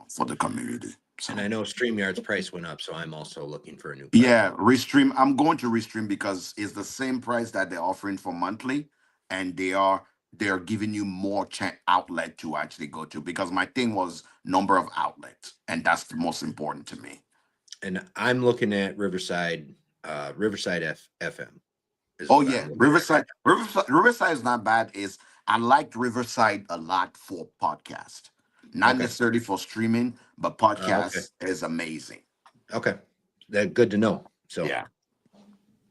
for the community. So And I know StreamYard's price went up, so I'm also looking for a new yeah, platform. Restream. I'm going to Restream because it's the same price that they're offering for monthly, and they're giving you more outlet to actually go to. Because my thing was number of outlets, and that's the most important to me. And I'm looking at Riverside FM. is Oh what I'm yeah, looking at. Riverside is not bad. Is I liked Riverside a lot for podcast, not Okay. necessarily for streaming, but podcast is amazing. Okay. That good to know. So Yeah.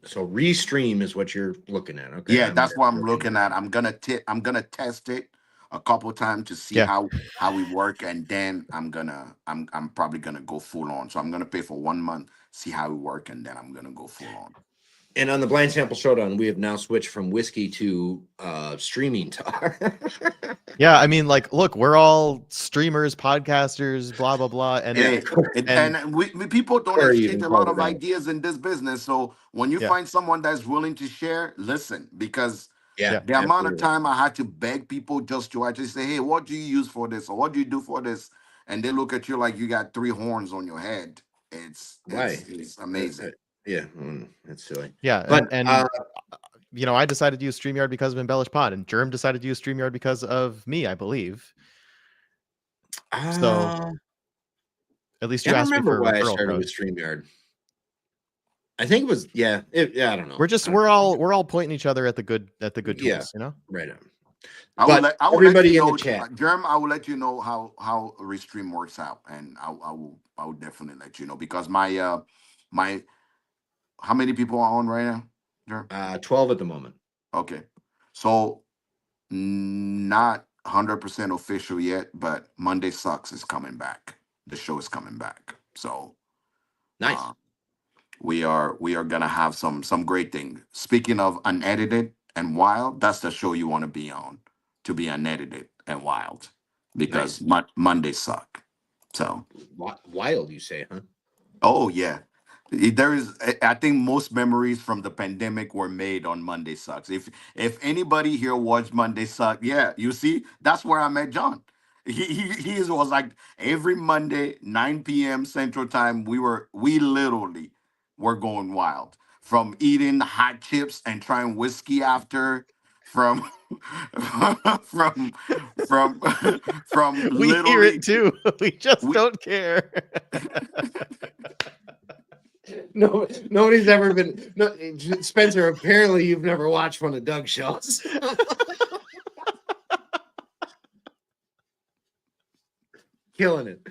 So Restream is what you're looking at. Okay. Yeah, that's what I'm looking at. I'm gonna test it a couple times to see Yeah. how we work, and then I'm probably gonna go full on. So I'm gonna pay for 1 month, see how we work, and then I'm gonna go full on. And on the Blind Sample Showdown, we have now switched from whiskey to streaming talk. Yeah, I mean, like, look, we're all streamers, podcasters, blah blah blah, and Hey, and we people don't Or exchange even a lot call of it out. ideas in this business. So when you Yeah. find someone that's willing to share, listen, because Yeah. the amount of absolutely. time I had to beg people just to actually say, hey, what do you use for this? Or what do you do for this? And they look at you like you got 3 horns on your head. It's amazing. Yeah, that's silly. yeah, But and you know, I decided to use StreamYard because of Embellish Pod, and Germ decided to use StreamYard because of me, I believe. So at least I you don't asked me remember for a why I referral started code. with StreamYard. I think it was I don't know. We're all pointing each other at the good tools, Yeah. you know. right on. I But will let everybody you in know, the chat. Germ. I will let you know how Restream works out, and I will definitely let you know because my my how many people are on right now, Germ? 12 at the moment. Okay, so not 100% official yet, but Monday Sucks is coming back. The show is coming back, so Nice. we are gonna have some great things. Speaking of unedited and wild, that's the show you want to be on, to be unedited and wild, because Mondays suck. So Wild, you say, huh? oh yeah. There is, I think most memories from the pandemic were made on Monday Sucks. If anybody here watched Monday Suck, yeah, you see, that's where I met John. was like every Monday, 9 p.m. Central Time, we literally were going wild. From eating hot chips and trying whiskey after, from from from from We hear literally it too. We just we don't care. No, nobody's ever been. No, Spencer. Apparently, you've never watched one of Doug's shows. Killing it.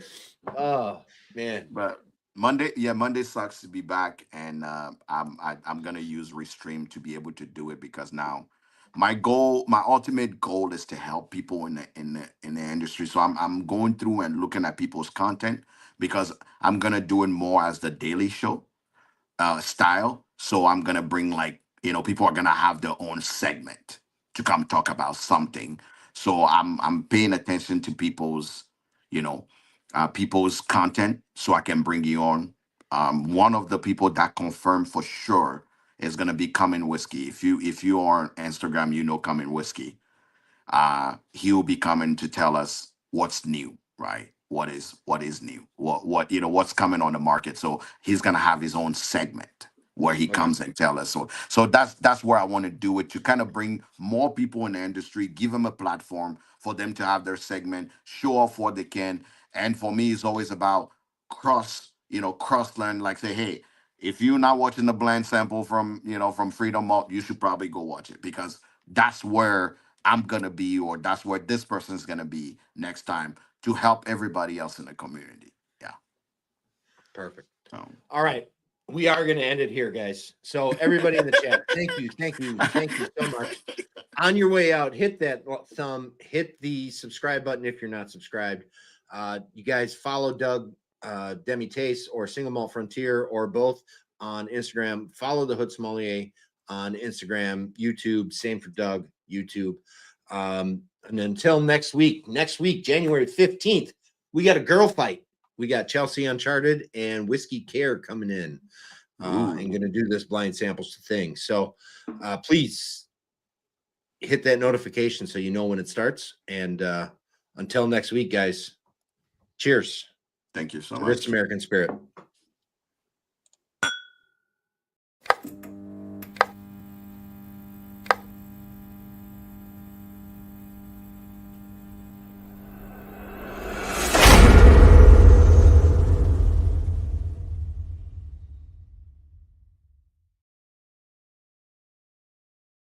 Oh man. but Monday sucks to be back, and I'm gonna use Restream to be able to do it because now my ultimate goal is to help people in the industry. So I'm going through and looking at people's content because I'm gonna do it more as the daily show style. So I'm gonna bring like people are gonna have their own segment to come talk about something. So I'm paying attention to you know people's content so I can bring you on. One of the people that confirmed for sure is gonna be Coming Whiskey. If you are on Instagram, Coming Whiskey. He'll be coming to tell us what's new, right? What is new? What's coming on the market. So he's gonna have his own segment where he Okay. comes and tell us. So that's where I want to do it, to kind of bring more people in the industry, give them a platform for them to have their segment, show off what they can. And for me, it's always about cross learn. Like say, hey, if you're not watching the blend sample from Freedom Malt, you should probably go watch it because that's where I'm gonna be, or that's where this person's gonna be next time to help everybody else in the community. Yeah. Perfect. So All right. We are going to end it here, guys. So everybody in the chat, thank you so much. On your way out, hit that thumb, hit the subscribe button if you're not subscribed. You guys follow Doug, Demitastes, or Single Malt Frontier, or both on Instagram. Follow the Hood Sommelier on Instagram, YouTube. Same for Doug, YouTube. And until next week, January 15th, we got a girl fight. We got Chelsea Uncharted and Whiskey Care coming in and going to do this blind samples thing. So please hit that notification so you know when it starts. And until next week, guys, cheers. thank you so To Rich much. American Spirit.